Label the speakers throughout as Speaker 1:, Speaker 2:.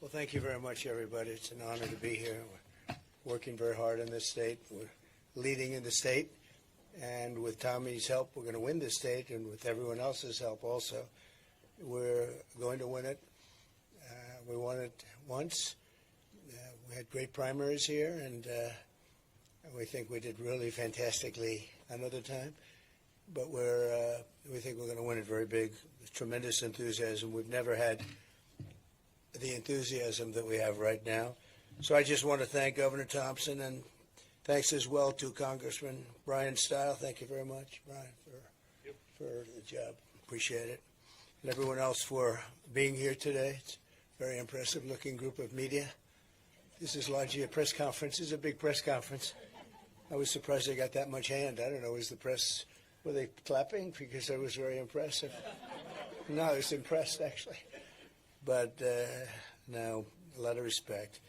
Speaker 1: Well, thank you very much, everybody. It's an honor to be here. We're working very hard in this state. We're leading in the state. And with Tommy's help, we're going to win this state, and with everyone else's help also, we're going to win it. We won it once. We had great primaries here, and we think we did really fantastically another time. But we think we're going to win it very big. With tremendous enthusiasm. We've never had the enthusiasm that we have right now. So I just want to thank Governor Thompson, and thanks as well to Congressman Brian Stile. Thank you very much, Brian, for the job. Appreciate it. And everyone else for being here today. It's a very impressive looking group of media. This is largely a press conference. This is a big press conference. I was surprised they got that much hand. I don't know, was the press, were they clapping? Because it was very impressive. No, I was impressed, actually. But now, a lot of respect.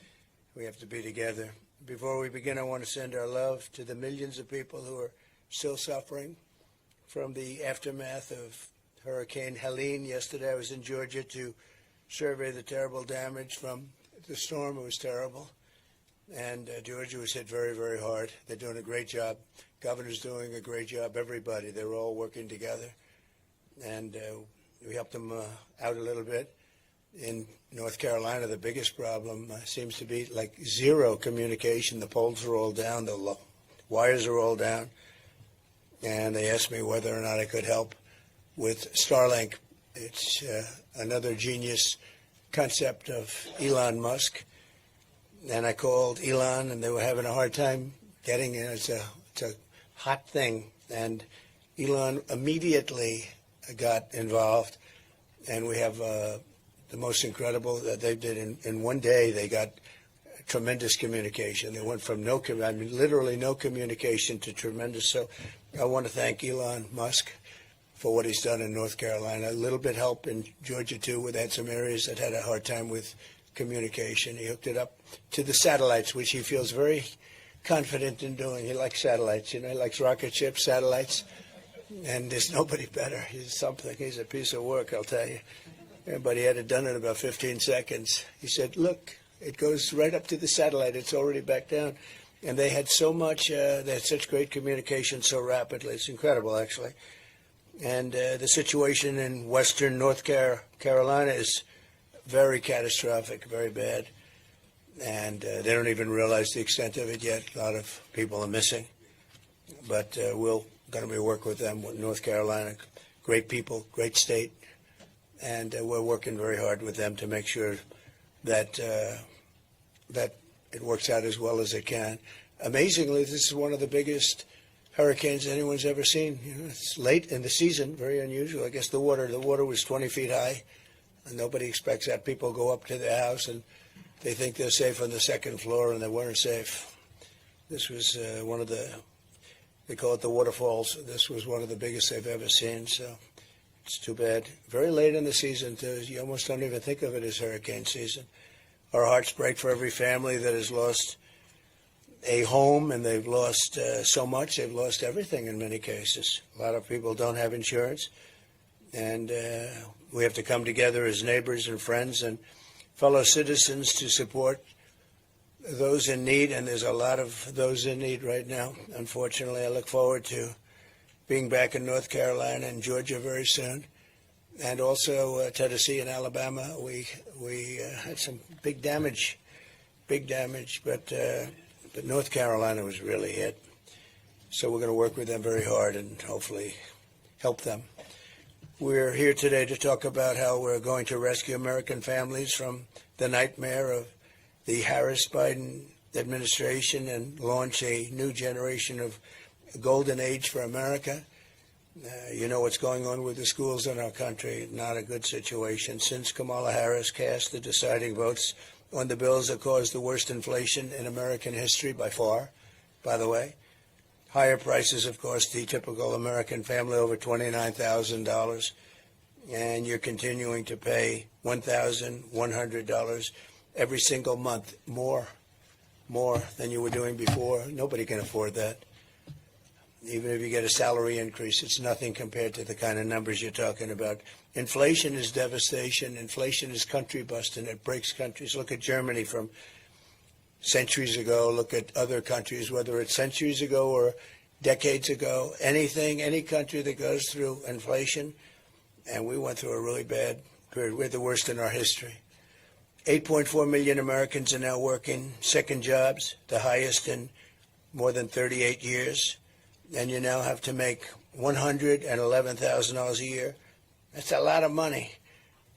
Speaker 1: We have to be together. Before we begin, I want to send our love to the millions of people who are still suffering from the aftermath of Hurricane Helene. Yesterday, I was in Georgia to survey the terrible damage from the storm. It was terrible. And Georgia was hit very, very hard. They're doing a great job. Governor's doing a great job. Everybody, they're all working together. And we helped them out a little bit. In North Carolina, the biggest problem seems to be like zero communication. The poles are all down, the wires are all down. And they asked me whether or not I could help with Starlink. It's another genius concept of Elon Musk. And I called Elon, and they were having a hard time getting it. It's a hot thing. And Elon immediately got involved, and we have the most incredible that they did in one day. They got tremendous communication. They went from literally no communication to tremendous. So I want to thank Elon Musk for what he's done in North Carolina. A little bit help in Georgia too. We had some areas that had a hard time with communication. He hooked it up to the satellites, which he feels very confident in doing. He likes satellites. You know, he likes rocket ships, satellites, and there's nobody better. He's something. He's a piece of work, I'll tell you. But he had it done in about 15 seconds. He said, look, it goes right up to the satellite. It's already back down. And they had so much, they had such great communication so rapidly. It's incredible, actually. And the situation in western North Carolina is very catastrophic, very bad. And they don't even realize the extent of it yet. A lot of people are missing. But we're going to be working with them, with North Carolina. Great people, great state. And we're working very hard with them to make sure that that it works out as well as it can. Amazingly, this is one of the biggest hurricanes anyone's ever seen. You know, it's late in the season, very unusual. I guess the water was 20 feet high, and nobody expects that. People go up to their house and they think they're safe on the second floor, and they weren't safe. This was one of they call it the waterfalls. This was one of the biggest they've ever seen. So. It's too bad. Very late in the season, too. You almost don't even think of it as hurricane season. Our hearts break for every family that has lost a home, and they've lost so much. They've lost everything in many cases. A lot of people don't have insurance, and we have to come together as neighbors and friends and fellow citizens to support those in need, and there's a lot of those in need right now. Unfortunately, I look forward to being back in North Carolina and Georgia very soon, and also Tennessee and Alabama. We had some big damage, but North Carolina was really hit. So we're going to work with them very hard and hopefully help them. We're here today to talk about how we're going to rescue American families from the nightmare of the Harris-Biden administration and launch a new generation of golden age for America. You know what's going on with the schools in our country. Not a good situation. Since Kamala Harris cast the deciding votes on the bills that caused the worst inflation in American history by far, by the way. Higher prices, of course, the typical American family over $29,000. And you're continuing to pay $1,100 every single month, more than you were doing before. Nobody can afford that. Even if you get a salary increase, it's nothing compared to the kind of numbers you're talking about. Inflation is devastation. Inflation is country busting. It breaks countries. Look at Germany from centuries ago. Look at other countries, whether it's centuries ago or decades ago. Any country that goes through inflation, and we went through a really bad period. We're the worst in our history. 8.4 million Americans are now working second jobs, the highest in more than 38 years. And you now have to make $111,000 a year. That's a lot of money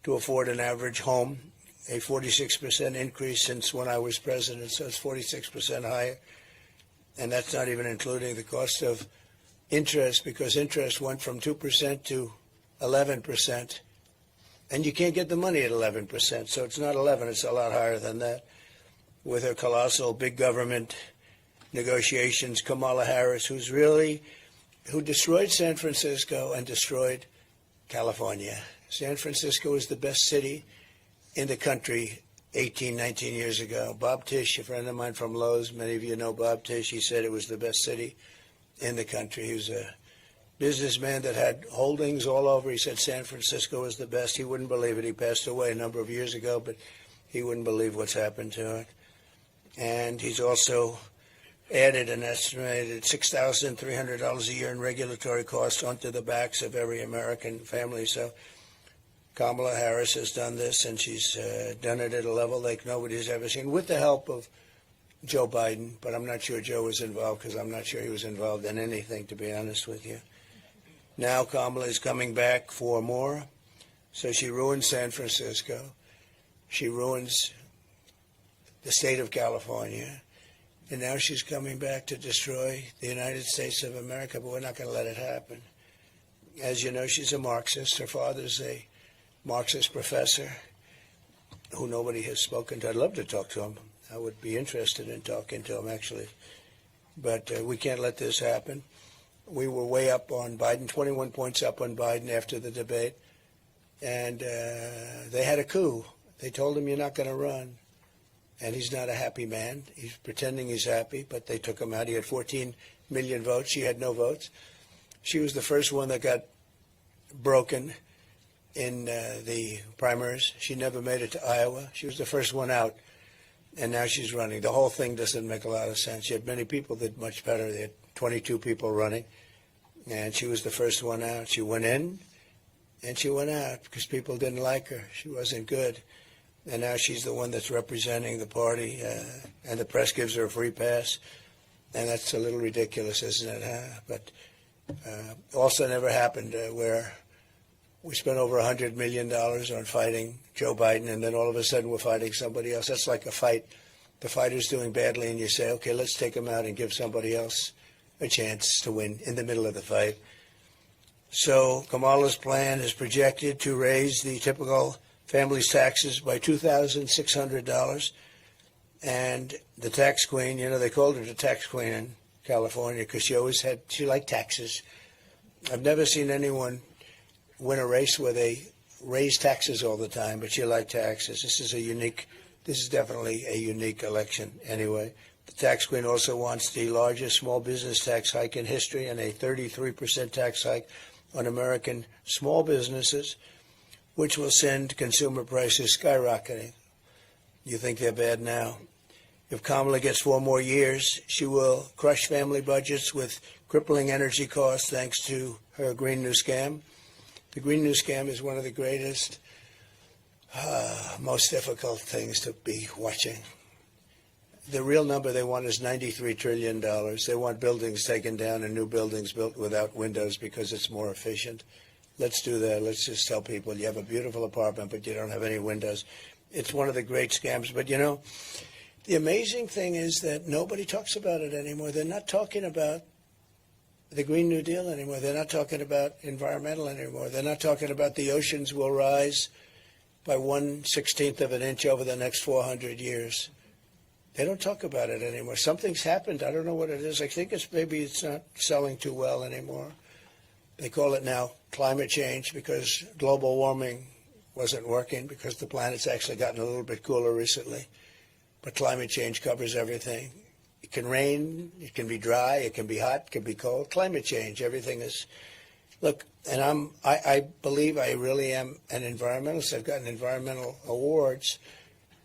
Speaker 1: to afford an average home, a 46% increase since when I was president, so it's 46% higher. And that's not even including the cost of interest, because interest went from 2% to 11%. And you can't get the money at 11%, so it's not 11, it's a lot higher than that. With her colossal big government negotiations, Kamala Harris, who destroyed San Francisco and destroyed California. San Francisco was the best city in the country 18, 19 years ago. Bob Tisch, a friend of mine from Lowe's, many of you know Bob Tisch, he said it was the best city in the country. He was a businessman that had holdings all over. He said San Francisco was the best. He wouldn't believe it. He passed away a number of years ago, but he wouldn't believe what's happened to it. And he's also added an estimated $6,300 a year in regulatory costs onto the backs of every American family. So Kamala Harris has done this, and she's done it at a level like nobody's ever seen, with the help of Joe Biden. But I'm not sure Joe was involved, because I'm not sure he was involved in anything, to be honest with you. Now Kamala is coming back for more. So she ruins San Francisco. She ruins the state of California. And now she's coming back to destroy the United States of America, but we're not going to let it happen. As you know, she's a Marxist. Her father's a Marxist professor who nobody has spoken to. I'd love to talk to him. I would be interested in talking to him, actually. But we can't let this happen. We were way up on Biden, 21 points up on Biden after the debate. And they had a coup. They told him, you're not going to run. And he's not a happy man. He's pretending he's happy, but they took him out. He had 14 million votes. She had no votes. She was the first one that got broken in the primaries. She never made it to Iowa. She was the first one out, and now she's running. The whole thing doesn't make a lot of sense. Yet many people did much better. They had 22 people running, and she was the first one out. She went in, and she went out because people didn't like her. She wasn't good. And now she's the one that's representing the party, and the press gives her a free pass. And that's a little ridiculous, isn't it? Huh? But also never happened where we spent over $100 million on fighting Joe Biden, and then all of a sudden we're fighting somebody else. That's like a fight. The fighter's doing badly, and you say, okay, let's take him out and give somebody else a chance to win in the middle of the fight. So Kamala's plan is projected to raise the typical family's taxes by $2,600. And the tax queen, you know, they called her the tax queen in California because she liked taxes. I've never seen anyone win a race where they raise taxes all the time, but she liked taxes. This is definitely a unique election anyway. The tax queen also wants the largest small business tax hike in history and a 33% tax hike on American small businesses, which will send consumer prices skyrocketing. You think they're bad now. If Kamala gets 4 more years, she will crush family budgets with crippling energy costs thanks to her Green New Scam. The Green New Scam is one of the greatest, most difficult things to be watching. The real number they want is $93 trillion. They want buildings taken down and new buildings built without windows because it's more efficient. Let's do that. Let's just tell people you have a beautiful apartment, but you don't have any windows. It's one of the great scams. But, you know, the amazing thing is that nobody talks about it anymore. They're not talking about the Green New Deal anymore. They're not talking about environmental anymore. They're not talking about the oceans will rise by 1/16 of an inch over the next 400 years. They don't talk about it anymore. Something's happened. I don't know what it is. I think maybe it's not selling too well anymore. They call it now climate change because global warming wasn't working because the planet's actually gotten a little bit cooler recently. But climate change covers everything. It can rain, it can be dry, it can be hot, it can be cold. Climate change, everything is. Look, and I believe I really am an environmentalist. I've gotten environmental awards,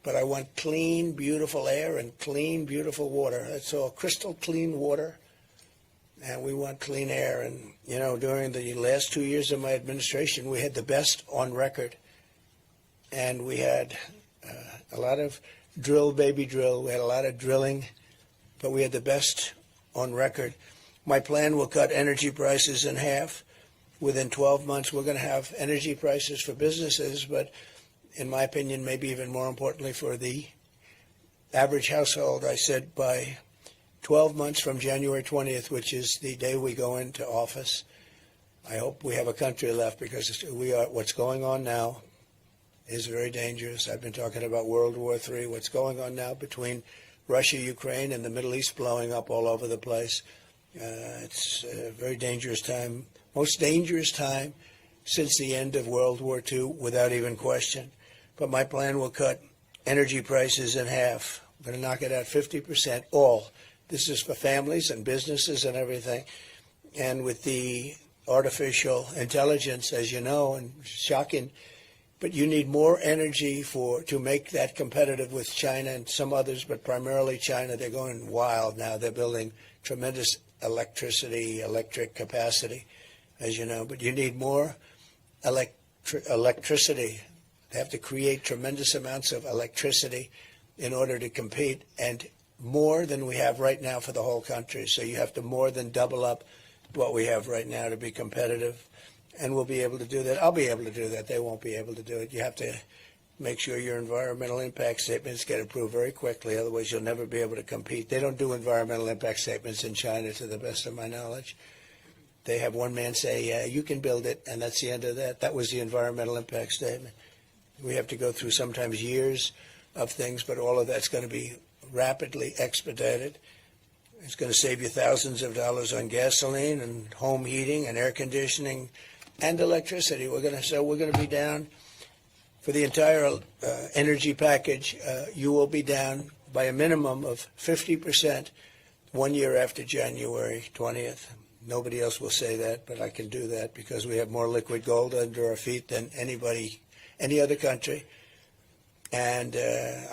Speaker 1: but I want clean, beautiful air and clean, beautiful water. That's all, crystal clean water, and we want clean air. And, you know, during the last 2 years of my administration, we had the best on record, and we had a lot of drill, baby drill. We had a lot of drilling, but we had the best on record. My plan will cut energy prices in half. Within 12 months, we're going to have energy prices for businesses, but in my opinion, maybe even more importantly for the average household, I said by 12 months from January 20th, which is the day we go into office, I hope we have a country left, because what's going on now is very dangerous. I've been talking about World War III. What's going on now between Russia, Ukraine, and the Middle East blowing up all over the place. It's a very dangerous time, most dangerous time since the end of World War II, without even question. But my plan will cut energy prices in half. I'm going to knock it out 50%, all. This is for families and businesses and everything. And with the artificial intelligence, as you know, and shocking, but you need more energy to make that competitive with China and some others, but primarily China. They're going wild now. They're building tremendous electric capacity, as you know. But you need more electricity. They have to create tremendous amounts of electricity in order to compete, and more than we have right now for the whole country. So you have to more than double up what we have right now to be competitive. And we'll be able to do that. I'll be able to do that. They won't be able to do it. You have to make sure your environmental impact statements get approved very quickly. Otherwise, you'll never be able to compete. They don't do environmental impact statements in China, to the best of my knowledge. They have one man say, yeah, you can build it, and that's the end of that. That was the environmental impact statement. We have to go through sometimes years of things, but all of that's going to be rapidly expedited. It's going to save you thousands of dollars on gasoline and home heating and air conditioning and electricity. We're going to be down for the entire energy package. You will be down by a minimum of 50% 1 year after January 20th. Nobody else will say that, but I can do that because we have more liquid gold under our feet than any other country. And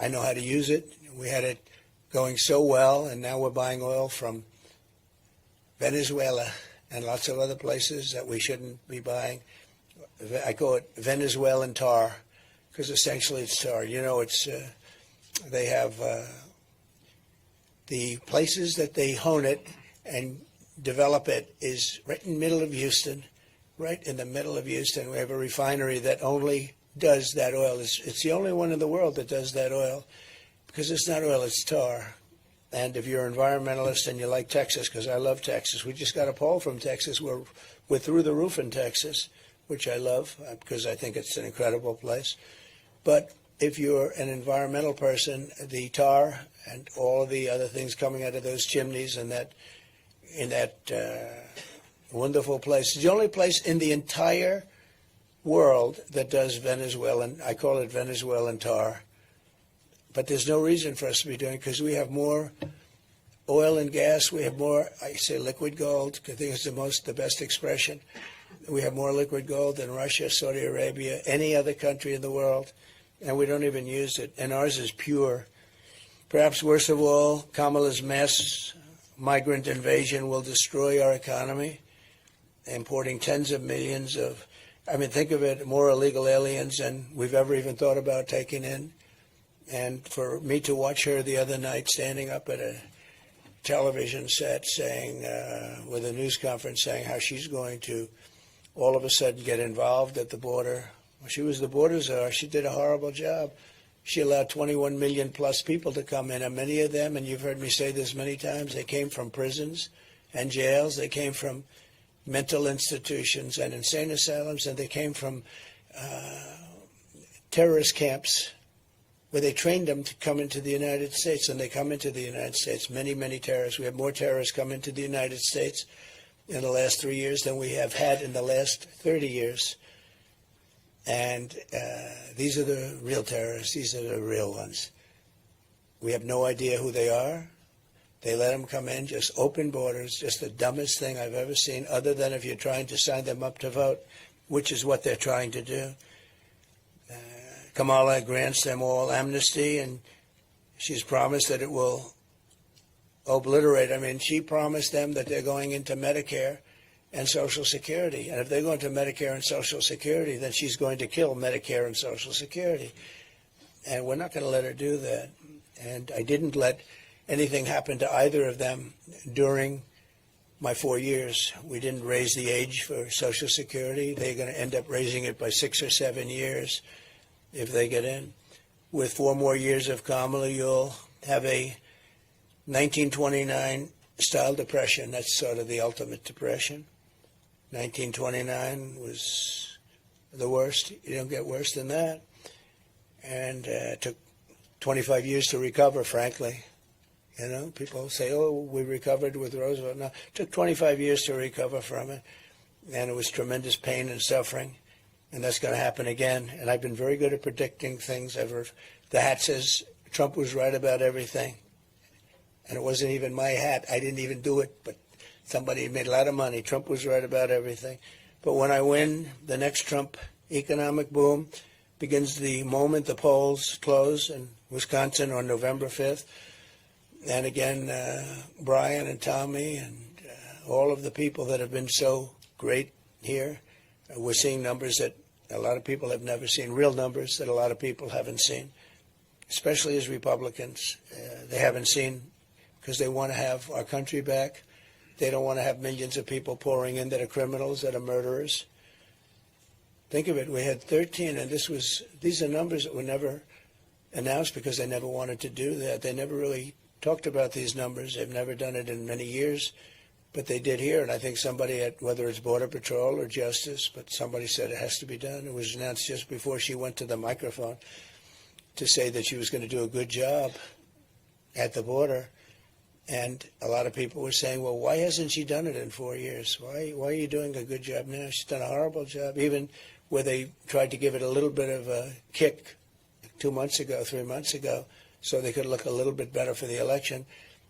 Speaker 1: I know how to use it. We had it going so well, and now we're buying oil from Venezuela and lots of other places that we shouldn't be buying. I call it Venezuelan tar, because essentially it's tar. You know, it's they have the places that they hone it and develop it is right in the middle of Houston, right in the middle of Houston. We have a refinery that only does that oil. It's the only one in the world that does that oil, because it's not oil, it's tar. And if you're an environmentalist and you like Texas, because I love Texas, we just got a poll from Texas. We're through the roof in Texas, which I love because I think it's an incredible place. But if you're an environmental person, the tar and all of the other things coming out of those chimneys and in that wonderful place, it's the only place in the entire world that does Venezuelan, I call it Venezuelan tar. But there's no reason for us to be doing it, because we have more oil and gas. We have more, I say liquid gold, because I think it's the best expression. We have more liquid gold than Russia, Saudi Arabia, any other country in the world, and we don't even use it. And ours is pure. Perhaps worst of all, Kamala's mass migrant invasion will destroy our economy, importing tens of millions of, think of it, more illegal aliens than we've ever even thought about taking in. And for me to watch her the other night standing up at a television set saying, with a news conference saying how she's going to all of a sudden get involved at the border. Well, she was the border czar. She did a horrible job. She allowed 21 million plus people to come in, and many of them, and you've heard me say this many times, they came from prisons and jails. They came from mental institutions and insane asylums, and they came from terrorist camps, where they trained them to come into the United States, and they come into the United States, many, many terrorists. We have more terrorists come into the United States in the last 3 years than we have had in the last 30 years. And these are the real terrorists. These are the real ones. We have no idea who they are. They let them come in, just open borders, just the dumbest thing I've ever seen, other than if you're trying to sign them up to vote, which is what they're trying to do. Kamala grants them all amnesty, and she's promised that it will obliterate. I mean, she promised them that they're going into Medicare and Social Security. And if they go into Medicare and Social Security, then she's going to kill Medicare and Social Security. And we're not going to let her do that. And I didn't let anything happen to either of them during my 4 years. We didn't raise the age for Social Security. They're going to end up raising it by 6 or 7 years if they get in. With 4 more years of Kamala, you'll have a 1929 style depression. That's sort of the ultimate depression. 1929 was the worst. You don't get worse than that. And it took 25 years to recover, frankly. You know, people say, oh, we recovered with Roosevelt. No, it took 25 years to recover from it. And it was tremendous pain and suffering. And that's going to happen again. And I've been very good at predicting things. The hat says Trump was right about everything. And it wasn't even my hat. I didn't even do it, but somebody made a lot of money. Trump was right about everything. But when I win, the next Trump economic boom begins the moment the polls close in Wisconsin on November 5th. And again, Brian and Tommy and all of the people that have been so great here, we're seeing numbers that a lot of people have never seen, real numbers that a lot of people haven't seen, especially as Republicans. They haven't seen because they want to have our country back. They don't want to have millions of people pouring in that are criminals, that are murderers. Think of it. We had 13, and these are numbers that were never announced because they never wanted to do that. They never really talked about these numbers. They've never done it in many years, but they did here. And I think somebody at, whether it's Border Patrol or Justice, but somebody said it has to be done. It was announced just before she went to the microphone to say that she was going to do a good job at the border. And a lot of people were saying, well, why hasn't she done it in 4 years? Why are you doing a good job now? She's done a horrible job, even where they tried to give it a little bit of a kick 2 months ago, 3 months ago, so they could look a little bit better for the election.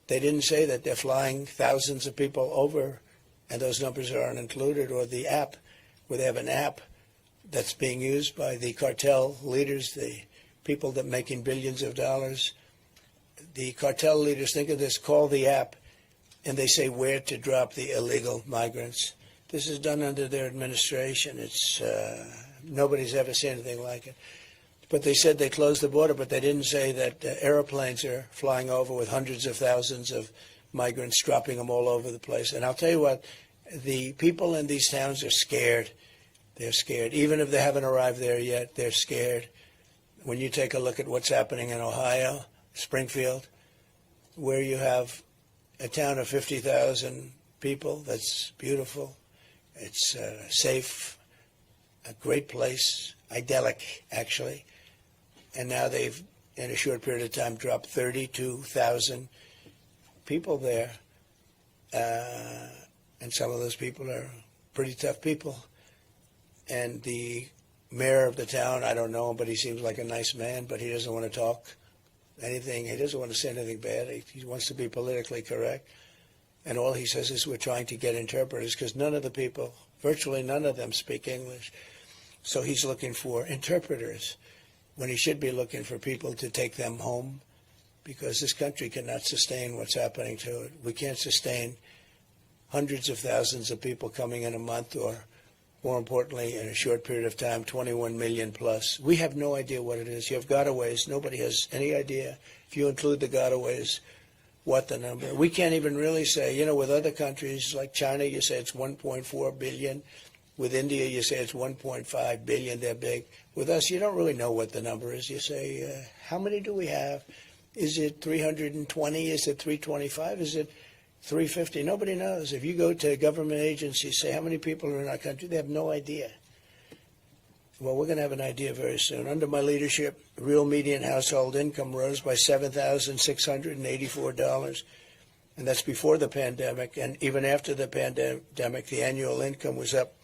Speaker 1: They didn't say that they're flying thousands of people over, and those numbers aren't included, or the app, where they have an app that's being used by the cartel leaders, the people that are making billions of dollars. The cartel leaders, think of this, call the app, and they say where to drop the illegal migrants. This is done under their administration. It's nobody's ever seen anything like it. But they said they closed the border, but they didn't say that airplanes are flying over with hundreds of thousands of migrants, dropping them all over the place. And I'll tell you what, the people in these towns are scared. They're scared. Even if they haven't arrived there yet, they're scared. When you take a look at what's happening in Ohio, Springfield, where you have a town of 50,000 people, that's beautiful. It's safe, a great place, idyllic, actually. And now they've, in a short period of time, dropped 32,000 people there. And some of those people are pretty tough people. And the mayor of the town, I don't know him, but he seems like a nice man, but he doesn't want to talk anything. He doesn't want to say anything bad. He wants to be politically correct. And all he says is we're trying to get interpreters because none of the people, virtually none of them speak English. So he's looking for interpreters when he should be looking for people to take them home because this country cannot sustain what's happening to it. We can't sustain hundreds of thousands of people coming in a month or, more importantly, in a short period of time, 21 million plus. We have no idea what it is. You have gotaways. Nobody has any idea, if you include the gotaways, what the number. We can't even really say, with other countries like China, you say it's 1.4 billion. With India, you say it's 1.5 billion. They're big. With us, you don't really know what the number is. You say, how many do we have? Is it 320? Is it 325? Is it 350? Nobody knows. If you go to government agencies, say how many people are in our country, they have no idea. Well, we're going to have an idea very soon. Under my leadership, real median household income rose by $7,684. And that's before the pandemic. And even after the pandemic, the annual income was up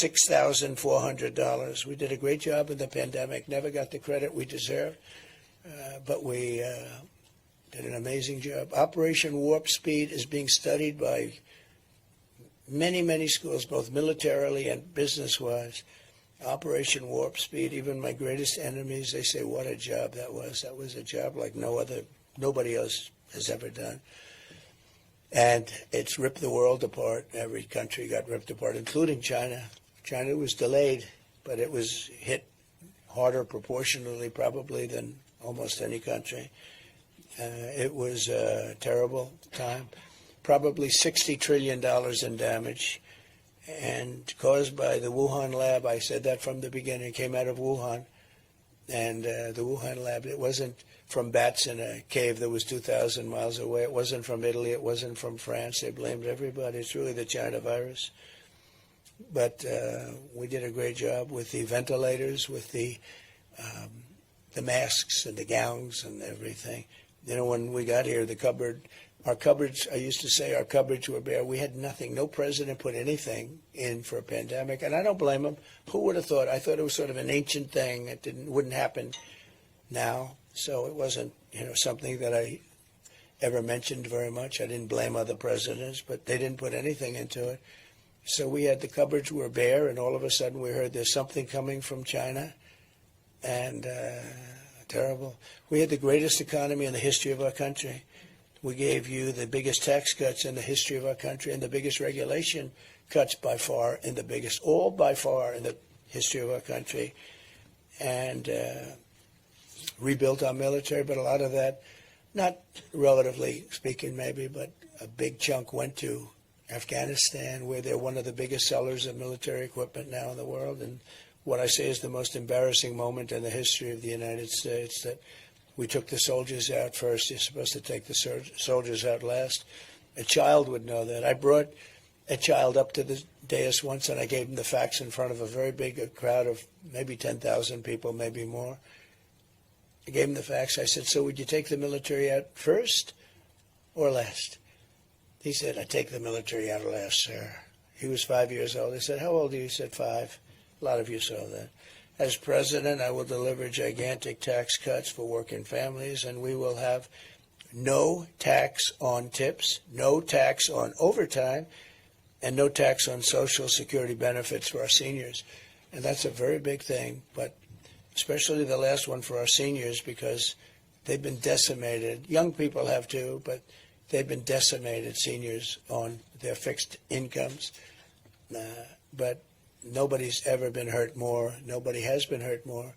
Speaker 1: $6,400. We did a great job in the pandemic, never got the credit we deserved. But we did an amazing job. Operation Warp Speed is being studied by many, many schools, both militarily and business-wise. Operation Warp Speed, even my greatest enemies, they say, what a job that was. That was a job like nobody else has ever done. And it's ripped the world apart. Every country got ripped apart, including China. China was delayed, but it was hit harder proportionally probably than almost any country. It was a terrible time. Probably $60 trillion in damage, and caused by the Wuhan lab. I said that from the beginning. It came out of Wuhan. And the Wuhan lab, it wasn't from bats in a cave that was 2,000 miles away. It wasn't from Italy. It wasn't from France. They blamed everybody. It's really the China virus. But we did a great job with the ventilators, with the masks and the gowns and everything. You know, when we got here, our cupboards, I used to say our cupboards were bare. We had nothing. No president put anything in for a pandemic. And I don't blame him. Who would have thought? I thought it was sort of an ancient thing. It wouldn't happen now. So it wasn't, something that I ever mentioned very much. I didn't blame other presidents, but they didn't put anything into it. So we had the cupboards were bare, and all of a sudden we heard there's something coming from China. And terrible. We had the greatest economy in the history of our country. We gave you the biggest tax cuts in the history of our country and the biggest regulation cuts by far in the history of our country. And rebuilt our military, but a lot of that, not relatively speaking maybe, but a big chunk went to Afghanistan, where they're one of the biggest sellers of military equipment now in the world. And what I say is the most embarrassing moment in the history of the United States, that we took the soldiers out first. You're supposed to take the soldiers out last. A child would know that. I brought a child up to the dais once, and I gave him the facts in front of a very big crowd of maybe 10,000 people, maybe more. I gave him the facts. I said, so would you take the military out first or last? He said, I take the military out last, sir. He was 5 years old. I said, how old are you? He said, 5. A lot of you saw that. As president, I will deliver gigantic tax cuts for working families, and we will have no tax on tips, no tax on overtime, and no tax on Social Security benefits for our seniors. And that's a very big thing, but especially the last one for our seniors, because they've been decimated. Young people have too, but they've been decimated, seniors, on their fixed incomes. But nobody's ever been hurt more. Nobody has been hurt more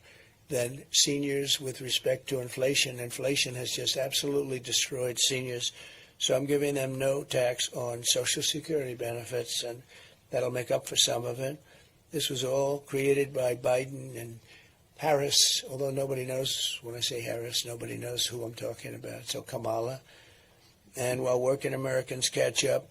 Speaker 1: than seniors with respect to inflation. Inflation has just absolutely destroyed seniors. So I'm giving them no tax on Social Security benefits, and that'll make up for some of it. This was all created by Biden and Harris, although nobody knows, when I say Harris, nobody knows who I'm talking about. So Kamala. And while working Americans catch up,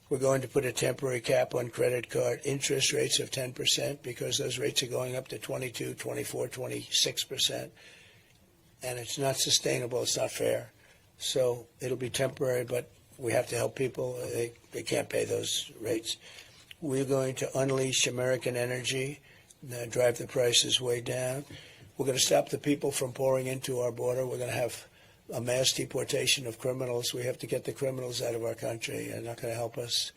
Speaker 1: we're going to put a temporary cap on credit card interest rates of 10%, because those rates are going up to 22, 24, 26%. And it's not sustainable. It's not fair. So it'll be temporary, but we have to help people. They can't pay those rates. We're going to unleash American energy, drive the prices way down. We're going to stop the people from pouring into our border. We're going to have a mass deportation of criminals. We have to get the criminals out of our country. They're not going to help us.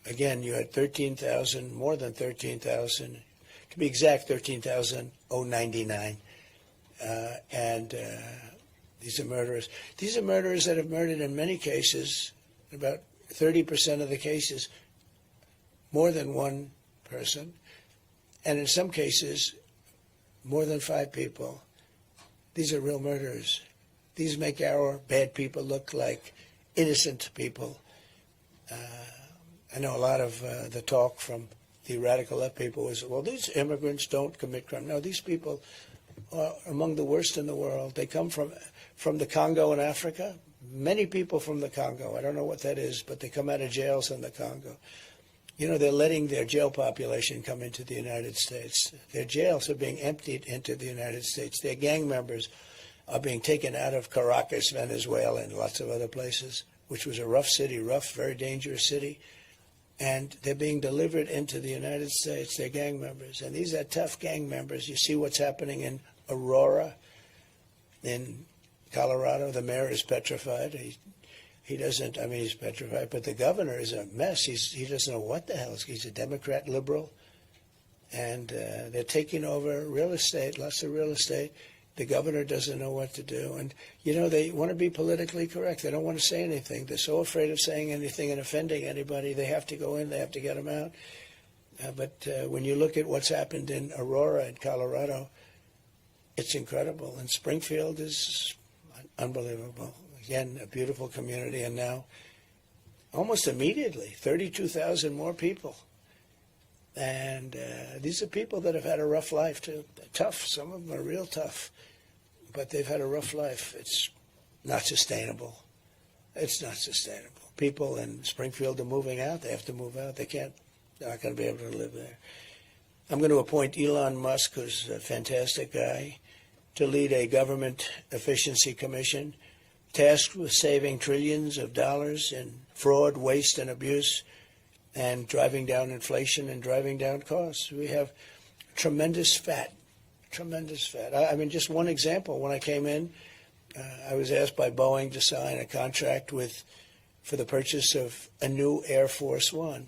Speaker 1: Again, you had 13,000, more than 13,000, to be exact, 13,099. These are murderers. These are murderers that have murdered, in many cases, about 30% of the cases, more than one person. And in some cases, more than 5 people. These are real murderers. These make our bad people look like innocent people. I know a lot of the talk from the radical left people was, well, these immigrants don't commit crime. No, these people are among the worst in the world. They come from the Congo in Africa. Many people from the Congo. I don't know what that is, but they come out of jails in the Congo. You know, they're letting their jail population come into the United States. Their jails are being emptied into the United States. Their gang members are being taken out of Caracas, Venezuela, and lots of other places, which was a rough city, very dangerous city. And they're being delivered into the United States, their gang members. And these are tough gang members. You see what's happening in Aurora, in Colorado, the mayor is petrified. He doesn't, I mean, he's petrified, but the governor is a mess. He doesn't know what the hell. He's a Democrat liberal, and they're taking over real estate, lots of real estate. The governor doesn't know what to do. And, they want to be politically correct. They don't want to say anything. They're so afraid of saying anything and offending anybody. They have to go in. They have to get them out. But when you look at what's happened in Aurora, in Colorado, it's incredible. And Springfield is unbelievable. Again, a beautiful community. And now, almost immediately, 32,000 more people. And these are people that have had a rough life, too. They're tough. Some of them are real tough. But they've had a rough life. It's not sustainable. It's not sustainable. People in Springfield are moving out. They have to move out. They're not going to be able to live there. I'm going to appoint Elon Musk, who's a fantastic guy, to lead a government efficiency commission tasked with saving trillions of dollars in fraud, waste, and abuse, and driving down inflation and driving down costs. We have tremendous fat. I mean, just one example. When I came in, I was asked by Boeing to sign a contract for the purchase of a new Air Force One,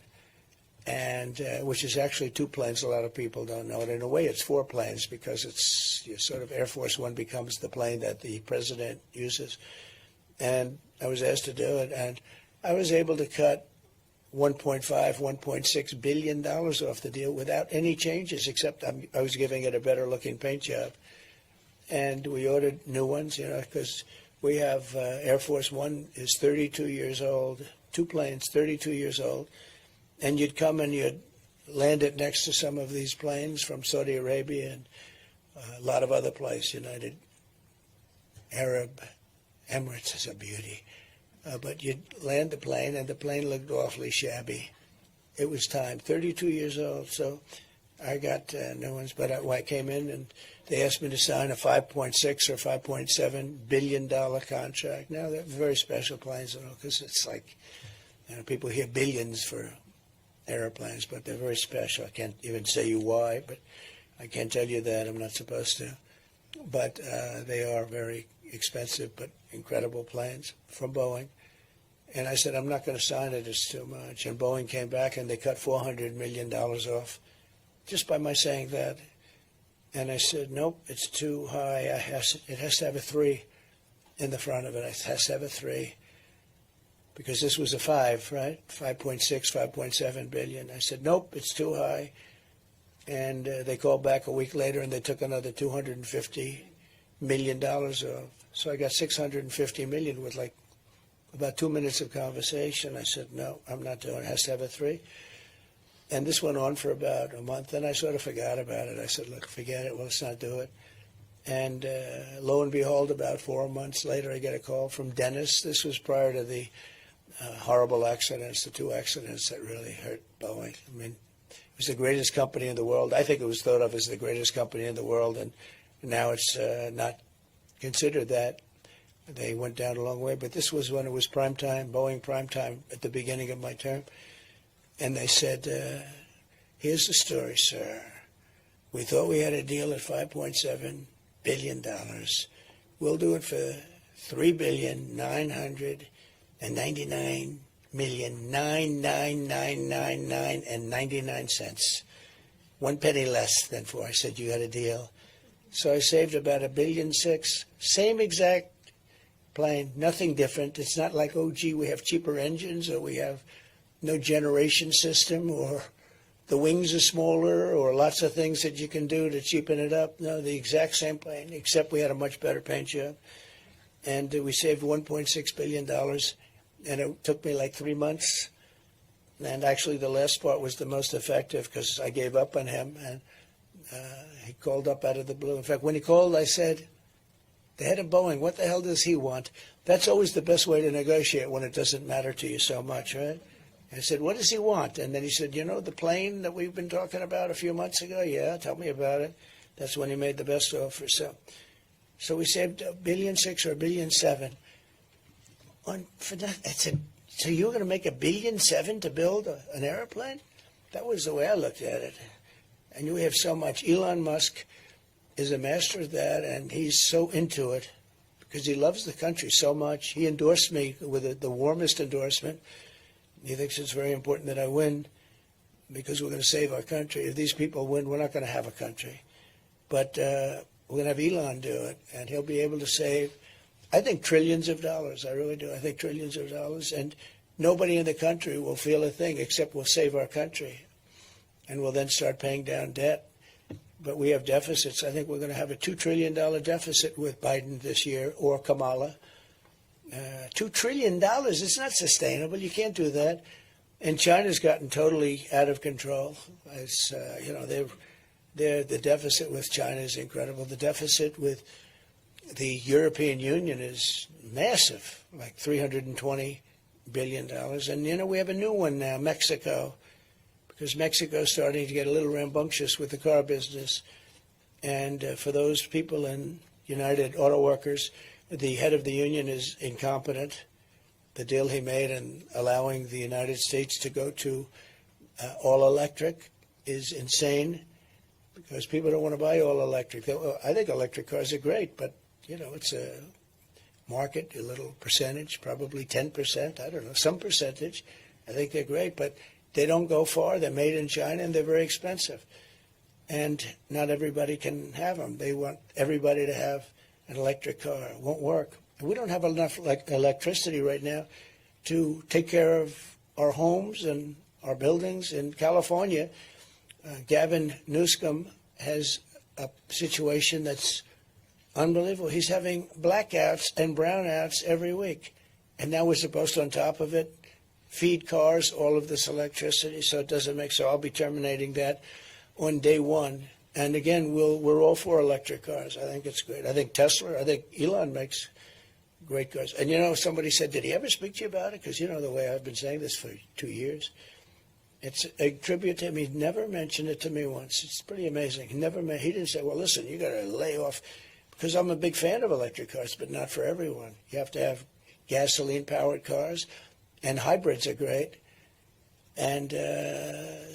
Speaker 1: and which is actually 2 planes. A lot of people don't know it. In a way, it's 4 planes because it's sort of Air Force One becomes the plane that the president uses. And I was asked to do it, and I was able to cut $1.6 billion off the deal without any changes, except I was giving it a better-looking paint job. And we ordered new ones, because we have Air Force One is 32 years old, 2 planes, 32 years old, and you'd come and you'd land it next to some of these planes from Saudi Arabia and a lot of other places, United Arab Emirates is a beauty. But you'd land the plane, and the plane looked awfully shabby. It was time. 32 years old, so I got new ones. But when I came in, and they asked me to sign a $5.6 or $5.7 billion contract. Now, they're very special planes, because it's like, people hear billions for airplanes, but they're very special. I can't even say you why, but I can't tell you that. I'm not supposed to. But they are very expensive but incredible planes from Boeing. And I said, I'm not going to sign it. It's too much. And Boeing came back, and they cut $400 million off just by my saying that. And I said, nope, it's too high. It has to have a 3 in the front of it. It has to have a 3. Because this was a 5, right? 5.6, 5.7 billion. I said, nope, it's too high. And they called back a week later, and they took another $250 million off. So I got $650 million with about 2 minutes of conversation. I said, no, I'm not doing it. It has to have a 3. And this went on for about a month, and I sort of forgot about it. I said, look, forget it. Well, let's not do it. And lo and behold, about 4 months later, I get a call from Dennis. This was prior to the horrible accidents, the 2 accidents that really hurt Boeing. I mean, it was the greatest company in the world. I think it was thought of as the greatest company in the world, and now it's not considered that. They went down a long way, but this was when it was prime time, Boeing prime time, at the beginning of my term. And they said, here's the story, sir. We thought we had a deal at $5.7 billion. We'll do it for $3,999,999,999.99 1 penny less than 4. I said, you got a deal. So I saved about $1.6 billion. Same exact plane, nothing different. It's not like, oh, gee, we have cheaper engines, or we have no generation system, or the wings are smaller, or lots of things that you can do to cheapen it up. No, the exact same plane, except we had a much better paint job. And we saved $1.6 billion, and it took me like 3 months. And actually the last part was the most effective, because I gave up on him, and he called up out of the blue. In fact, when he called, I said, the head of Boeing, what the hell does he want? That's always the best way to negotiate when it doesn't matter to you so much, right? I said, what does he want? And then he said, the plane that we've been talking about a few months ago? Yeah, tell me about it. That's when he made the best offer. So we saved $1.6 billion or $1.7 billion. For that, I said, so you're going to make $1.7 billion to build an airplane? That was the way I looked at it. And we have so much. Elon Musk is a master of that, and he's so into it because he loves the country so much. He endorsed me with the warmest endorsement. He thinks it's very important that I win because we're going to save our country. If these people win, we're not going to have a country. But we're going to have Elon do it, and he'll be able to save, I think, trillions of dollars. I really do. I think trillions of dollars. And nobody in the country will feel a thing except we'll save our country. And we'll then start paying down debt. But we have deficits. I think we're going to have a $2 trillion deficit with Biden this year, or Kamala. $2 trillion, it's not sustainable. You can't do that. And China's gotten totally out of control. It's, the deficit with China is incredible. The deficit with the European Union is massive, like $320 billion. And, we have a new one now, Mexico, because Mexico's starting to get a little rambunctious with the car business. And for those people in United Auto Workers, the head of the union is incompetent. The deal he made in allowing the United States to go to all electric is insane because people don't want to buy all electric. I think electric cars are great, but, it's a market, a little percentage, probably 10%, I don't know, some percentage. I think they're great, but they don't go far. They're made in China, and they're very expensive. And not everybody can have them. They want everybody to have an electric car. It won't work. We don't have enough electricity right now to take care of our homes and our buildings. In California, Gavin Newsom has a situation that's unbelievable. He's having blackouts and brownouts every week. And now we're supposed to, on top of it, feed cars all of this electricity, so it doesn't make so. I'll be terminating that on day one. And again, we're all for electric cars. I think it's great. I think Tesla, I think Elon makes great cars. And somebody said, did he ever speak to you about it? Because the way I've been saying this for 2 years. It's a tribute to him. He never mentioned it to me once. It's pretty amazing. He didn't say, well, listen, you got to lay off. Because I'm a big fan of electric cars, but not for everyone. You have to have gasoline-powered cars. And hybrids are great. And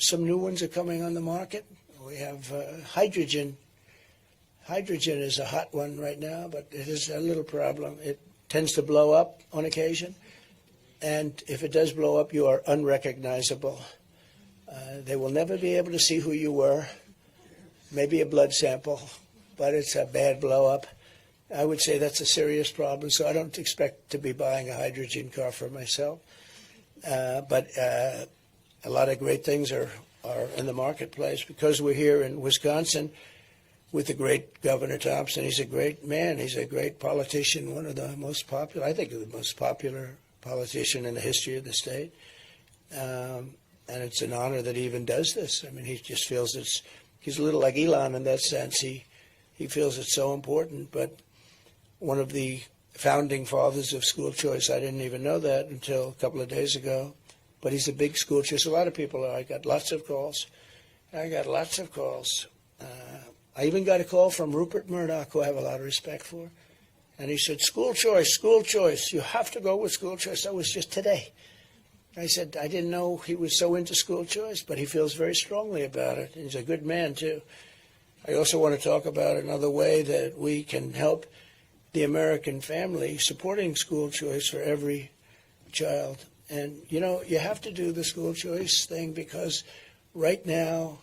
Speaker 1: some new ones are coming on the market. We have hydrogen. Hydrogen is a hot one right now, but it is a little problem. It tends to blow up on occasion. And if it does blow up, you are unrecognizable. They will never be able to see who you were. Maybe a blood sample, but it's a bad blow up. I would say that's a serious problem, so I don't expect to be buying a hydrogen car for myself. But a lot of great things are in the marketplace because we're here in Wisconsin with the great Governor Thompson. He's a great man. He's a great politician, one of the most popular, I think the most popular politician in the history of the state. And it's an honor that he even does this. I mean, he just feels he's a little like Elon in that sense. He feels it's so important, but one of the founding fathers of school choice. I didn't even know that until a couple of days ago. But he's a big school choice. A lot of people are. I got lots of calls. I even got a call from Rupert Murdoch, who I have a lot of respect for. And he said, school choice. You have to go with school choice. That was just today. I said, I didn't know he was so into school choice, but he feels very strongly about it. He's a good man, too. I also want to talk about another way that we can help the American family supporting school choice for every child. And, you have to do the school choice thing because right now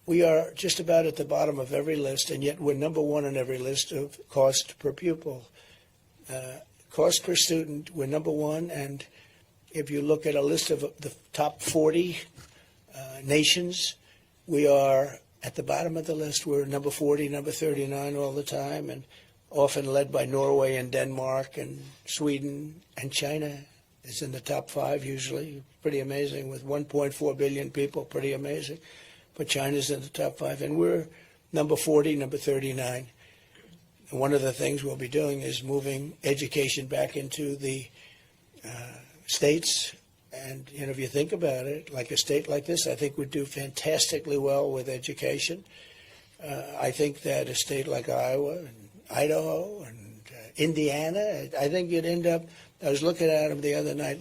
Speaker 1: we are just about at the bottom of every list, and yet we're number one on every list of cost per pupil. Cost per student, we're number one. And if you look at a list of the top 40 nations, we are at the bottom of the list. We're number 40, number 39 all the time, and often led by Norway and Denmark and Sweden, and China is in the top 5 usually. Pretty amazing with 1.4 billion people, pretty amazing. But China's in the top 5, and we're number 40, number 39. And one of the things we'll be doing is moving education back into the states. And, if you think about it, like a state like this, I think would do fantastically well with education. I think that a state like Iowa and Idaho and Indiana, I think you'd end up, I was looking at them the other night,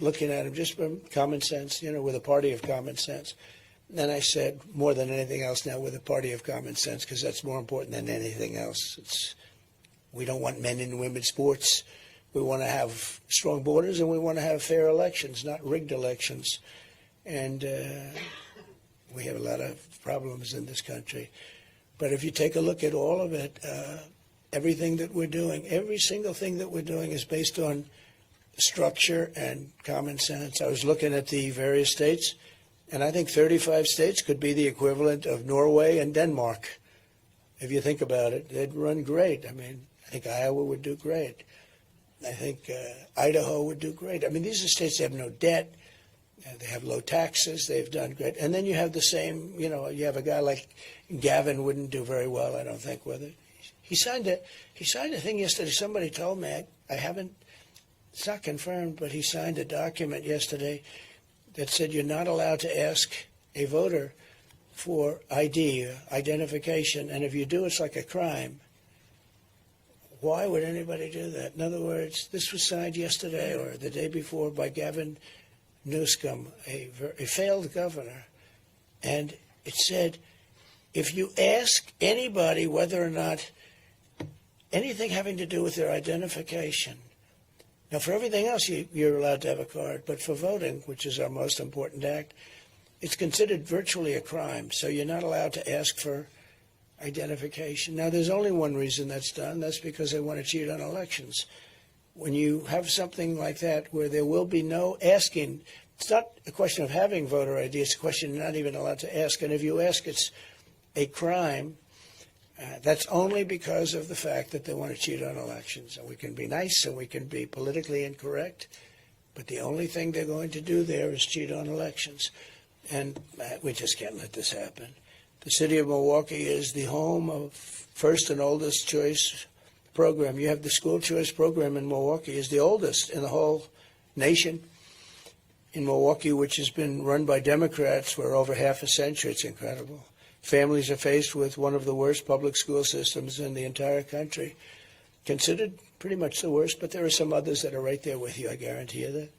Speaker 1: just from common sense, with a party of common sense. And I said, more than anything else now, with a party of common sense, because that's more important than anything else. We don't want men and women's sports. We want to have strong borders, and we want to have fair elections, not rigged elections. And we have a lot of problems in this country. But if you take a look at all of it, everything that we're doing, every single thing that we're doing is based on structure and common sense. I was looking at the various states, and I think 35 states could be the equivalent of Norway and Denmark. If you think about it, they'd run great. I mean, I think Iowa would do great. I think Idaho would do great. I mean, these are states that have no debt. They have low taxes. They've done great. And then you have the same, you know, you have a guy like Gavin wouldn't do very well, I don't think, with it. He signed a thing yesterday. Somebody told me, I haven't, it's not confirmed, but he signed a document yesterday that said you're not allowed to ask a voter for ID, identification, and if you do, it's like a crime. Why would anybody do that? In other words, this was signed yesterday or the day before by Gavin Newsom, a failed governor, and it said, if you ask anybody whether or not anything having to do with their identification, now for everything else you're allowed to have a card, but for voting, which is our most important act, it's considered virtually a crime, so you're not allowed to ask for identification. Now, there's only one reason that's done. That's because they want to cheat on elections. When you have something like that where there will be no asking, it's not a question of having voter ID. It's a question you're not even allowed to ask. And if you ask, it's a crime. That's only because of the fact that they want to cheat on elections. And we can be nice and we can be politically incorrect, but the only thing they're going to do there is cheat on elections. And we just can't let this happen. The city of Milwaukee is the home of first and oldest choice program. You have the school choice program in Milwaukee is the oldest in the whole nation. In Milwaukee, which has been run by Democrats for over half a century, it's incredible. Families are faced with one of the worst public school systems in the entire country. Considered pretty much the worst, but there are some others that are right there with you, I guarantee you that.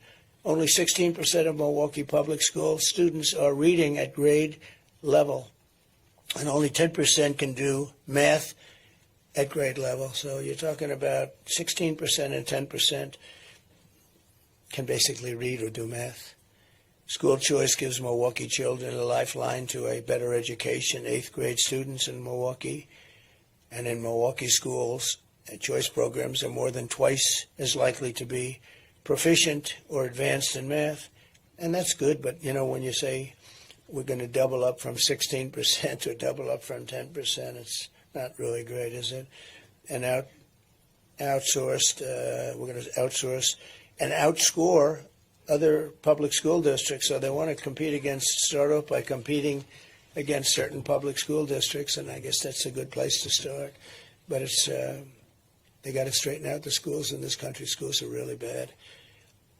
Speaker 1: Only 16% of Milwaukee public school students are reading at grade level, and only 10% can do math at grade level. So you're talking about 16% and 10% can basically read or do math. School choice gives Milwaukee children a lifeline to a better education. 8th grade students in Milwaukee and in Milwaukee schools, choice programs are more than twice as likely to be proficient or advanced in math. And that's good, but you know, when you say we're going to double up from 16% or double up from 10%, it's not really great, is it? And outsourced, we're going to outsource and outscore other public school districts. So they want to start off by competing against certain public school districts, and I guess that's a good place to start. But it's they got to straighten out the schools in this country. Schools are really bad.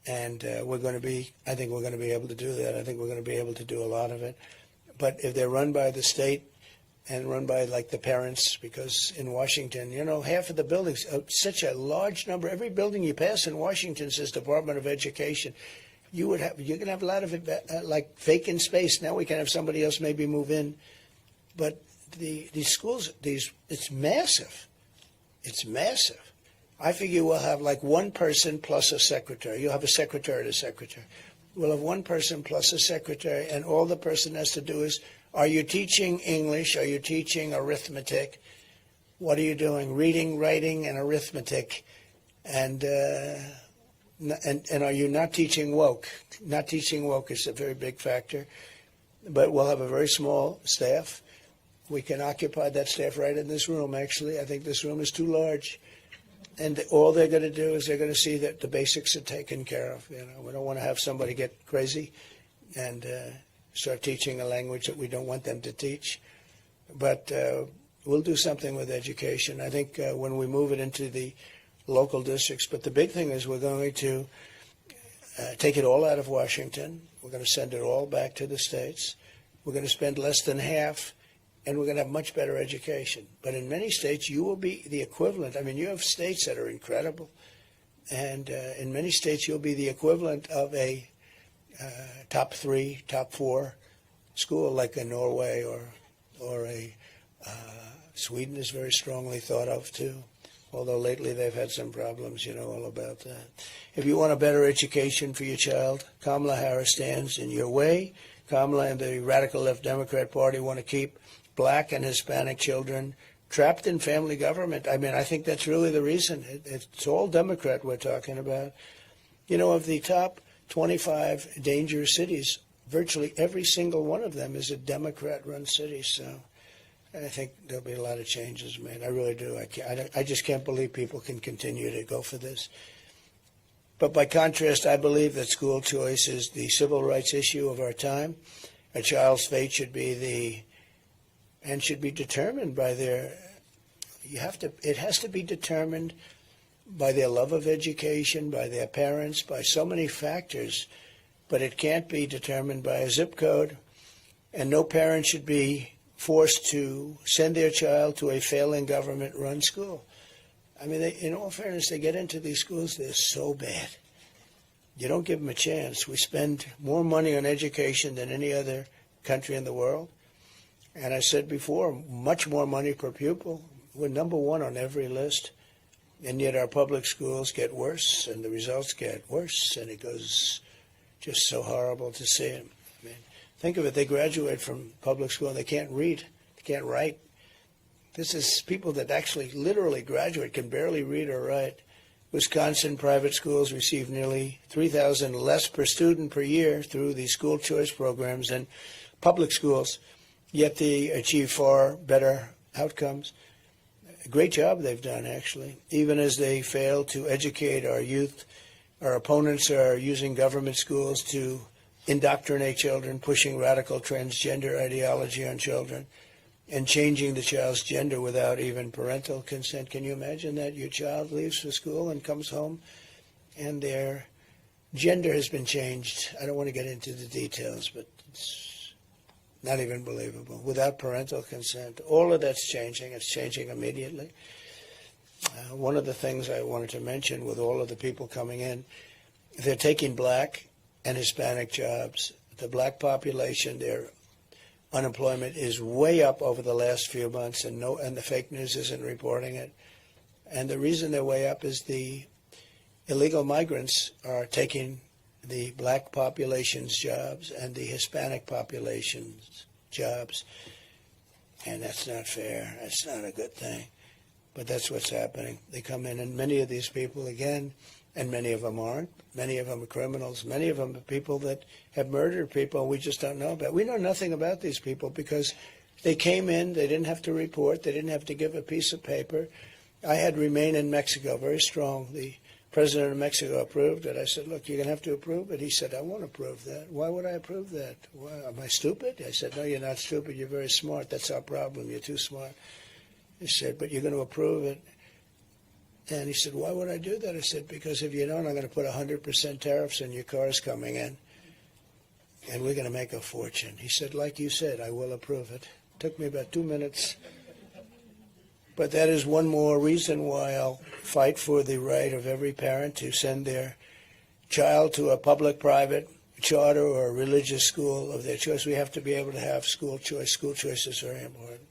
Speaker 1: And I think we're going to be able to do that. I think we're going to be able to do a lot of it. But if they're run by the state and run by like the parents, because in Washington, you know, half of the buildings, such a large number, every building you pass in Washington says Department of Education. You're going to have a lot of like vacant space. Now we can have somebody else maybe move in. But these schools, it's massive. It's massive. I figure we'll have like one person plus a secretary. You'll have a secretary and a secretary. We'll have one person plus a secretary, and all the person has to do is, are you teaching English? Are you teaching arithmetic? What are you doing? Reading, writing, and arithmetic. And are you not teaching woke? Not teaching woke is a very big factor. But we'll have a very small staff. We can occupy that staff right in this room, actually. I think this room is too large. And all they're going to do is they're going to see that the basics are taken care of. You know, we don't want to have somebody get crazy and start teaching a language that we don't want them to teach. But we'll do something with education. I think when we move it into the local districts. But the big thing is we're going to take it all out of Washington. We're going to send it all back to the states. We're going to spend less than half. And we're going to have much better education. But in many states, you will be the equivalent. I mean, you have states that are incredible. And in many states, you'll be the equivalent of a top 3, top 4 school, like a Norway or a Sweden is very strongly thought of, too. although lately they've had some problems, you know all about that. If you want a better education for your child, Kamala Harris stands in your way. Kamala and the radical left Democrat Party want to keep black and Hispanic children trapped in family government. I mean, I think that's really the reason. It's all Democrat we're talking about. You know, of the top 25 dangerous cities, virtually every single one of them is a Democrat-run city. So I think there'll be a lot of changes made. I really do. I just can't believe people can continue to go for this. But by contrast, I believe that school choice is the civil rights issue of our time. A child's fate should be determined by their, it has to be determined by their love of education, by their parents, by so many factors, but it can't be determined by a zip code, and no parent should be forced to send their child to a failing government-run school. I mean, in all fairness, they get into these schools, they're so bad. You don't give them a chance. We spend more money on education than any other country in the world. And I said before, much more money per pupil. We're number one on every list. And yet our public schools get worse, and the results get worse, and it goes just so horrible to see it. I mean, think of it. They graduate from public school, and they can't read. They can't write. This is people that actually literally graduate, can barely read or write. Wisconsin private schools receive nearly $3,000 less per student per year through the school choice programs than public schools, yet they achieve far better outcomes. A great job they've done, actually. Even as they fail to educate our youth, our opponents are using government schools to indoctrinate children, pushing radical transgender ideology on children, and changing the child's gender without even parental consent. Can you imagine that? Your child leaves for school and comes home and their gender has been changed. I don't want to get into the details, but it's not even believable. Without parental consent. All of that's changing. It's changing immediately. One of the things I wanted to mention with all of the people coming in, they're taking black and Hispanic jobs. The black population, their unemployment is way up over the last few months, and the fake news isn't reporting it. And the reason they're way up is the illegal migrants are taking the black population's jobs and the Hispanic population's jobs. And that's not fair. That's not a good thing. But that's what's happening. They come in, and many of these people, again, and many of them aren't. Many of them are criminals. Many of them are people that have murdered people we just don't know about. We know nothing about these people because they came in, they didn't have to report, they didn't have to give a piece of paper. I had Remain in Mexico, very strong. The president of Mexico approved it. I said, look, you're going to have to approve it. He said, I won't approve that. Why would I approve that? Why, am I stupid? I said, no, you're not stupid. You're very smart. That's our problem. You're too smart. He said, but you're going to approve it. And he said, why would I do that? I said, because if you don't, I'm going to put 100% tariffs on your cars coming in, and we're going to make a fortune. He said, like you said, I will approve it. Took me about 2 minutes. But that is one more reason why I'll fight for the right of every parent to send their child to a public, private, charter, or religious school of their choice. We have to be able to have school choice. School choice is very important.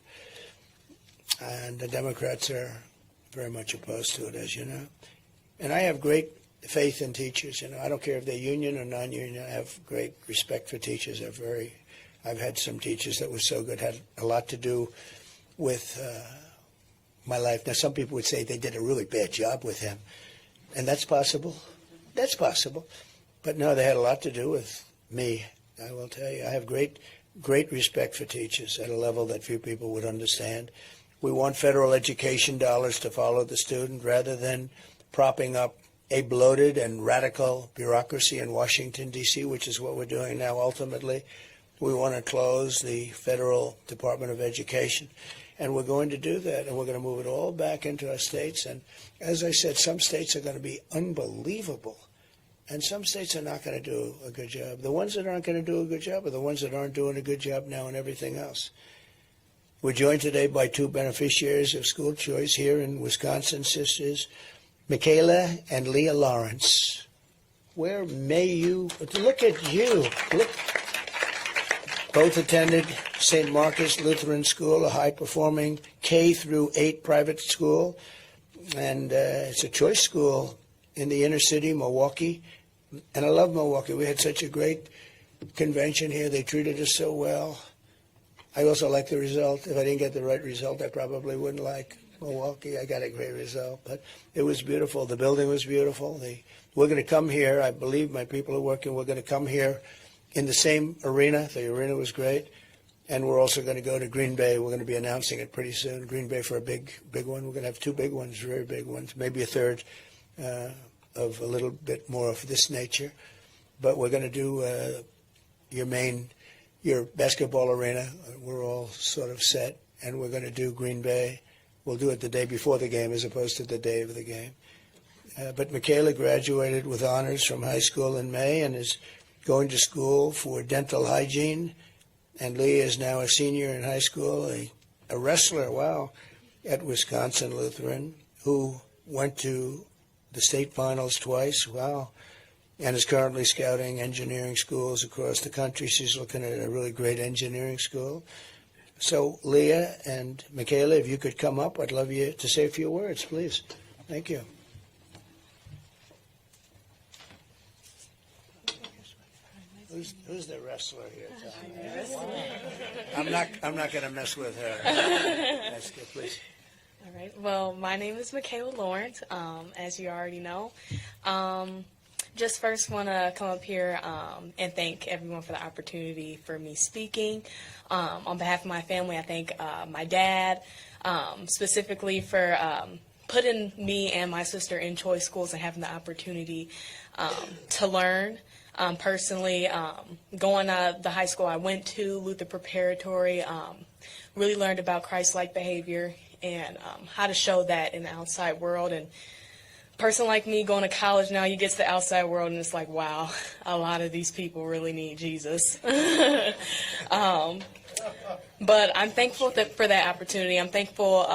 Speaker 1: And the Democrats are very much opposed to it, as you know. And I have great faith in teachers. You know, I don't care if they're union or non-union. I have great respect for teachers. I've had some teachers that were so good, had a lot to do with my life. Now, some people would say they did a really bad job with him, and that's possible. That's possible. But no, they had a lot to do with me. I will tell you, I have great respect for teachers at a level that few people would understand. We want federal education dollars to follow the student rather than propping up a bloated and radical bureaucracy in Washington, D.C., which is what we're doing now ultimately. We want to close the Federal Department of Education, and we're going to do that, and we're going to move it all back into our states. And as I said, some states are going to be unbelievable, and some states are not going to do a good job. The ones that aren't going to do a good job are the ones that aren't doing a good job now and everything else. We're joined today by two beneficiaries of school choice here in Wisconsin, sisters, Michaela and Leah Lawrence. Where may you, look at you. Look. Both attended St. Marcus Lutheran School, a high-performing K through 8 private school. And it's a choice school in the inner city, Milwaukee. And I love Milwaukee. We had such a great convention here. They treated us so well. I also like the result. If I didn't get the right result, I probably wouldn't like Milwaukee. I got a great result. But it was beautiful. The building was beautiful. We're going to come here. I believe my people are working. We're going to come here in the same arena. The arena was great. And we're also going to go to Green Bay. We're going to be announcing it pretty soon. Green Bay for a big one. We're going to have 2 big ones, very big ones, maybe a third of a little bit more of this nature. But we're going to do your basketball arena. We're all sort of set. And we're going to do Green Bay. We'll do it the day before the game as opposed to the day of the game. But Michaela graduated with honors from high school in May and is going to school for dental hygiene. And Leah is now a senior in high school, a wrestler, wow, at Wisconsin Lutheran, who went to the state finals twice, wow, and is currently scouting engineering schools across the country. She's looking at a really great engineering school. So Leah and Michaela, if you could come up, I'd love you to say a few words, please. Thank you. Who's the wrestler here? I'm not going to mess with her. That's good, please.
Speaker 2: All right. Well, my name is Michaela Lawrence, as you already know. Just first want to come up here and thank everyone for the opportunity for me speaking. On behalf of my family, I thank my dad specifically for putting me and my sister in choice schools and having the opportunity to learn. Personally, going to the high school I went to, Luther Preparatory, really learned about Christ-like behavior and how to show that in the outside world. And a person like me going to college now, you get to the outside world and it's like, wow, a lot of these people really need Jesus. But I'm thankful for that opportunity. I'm thankful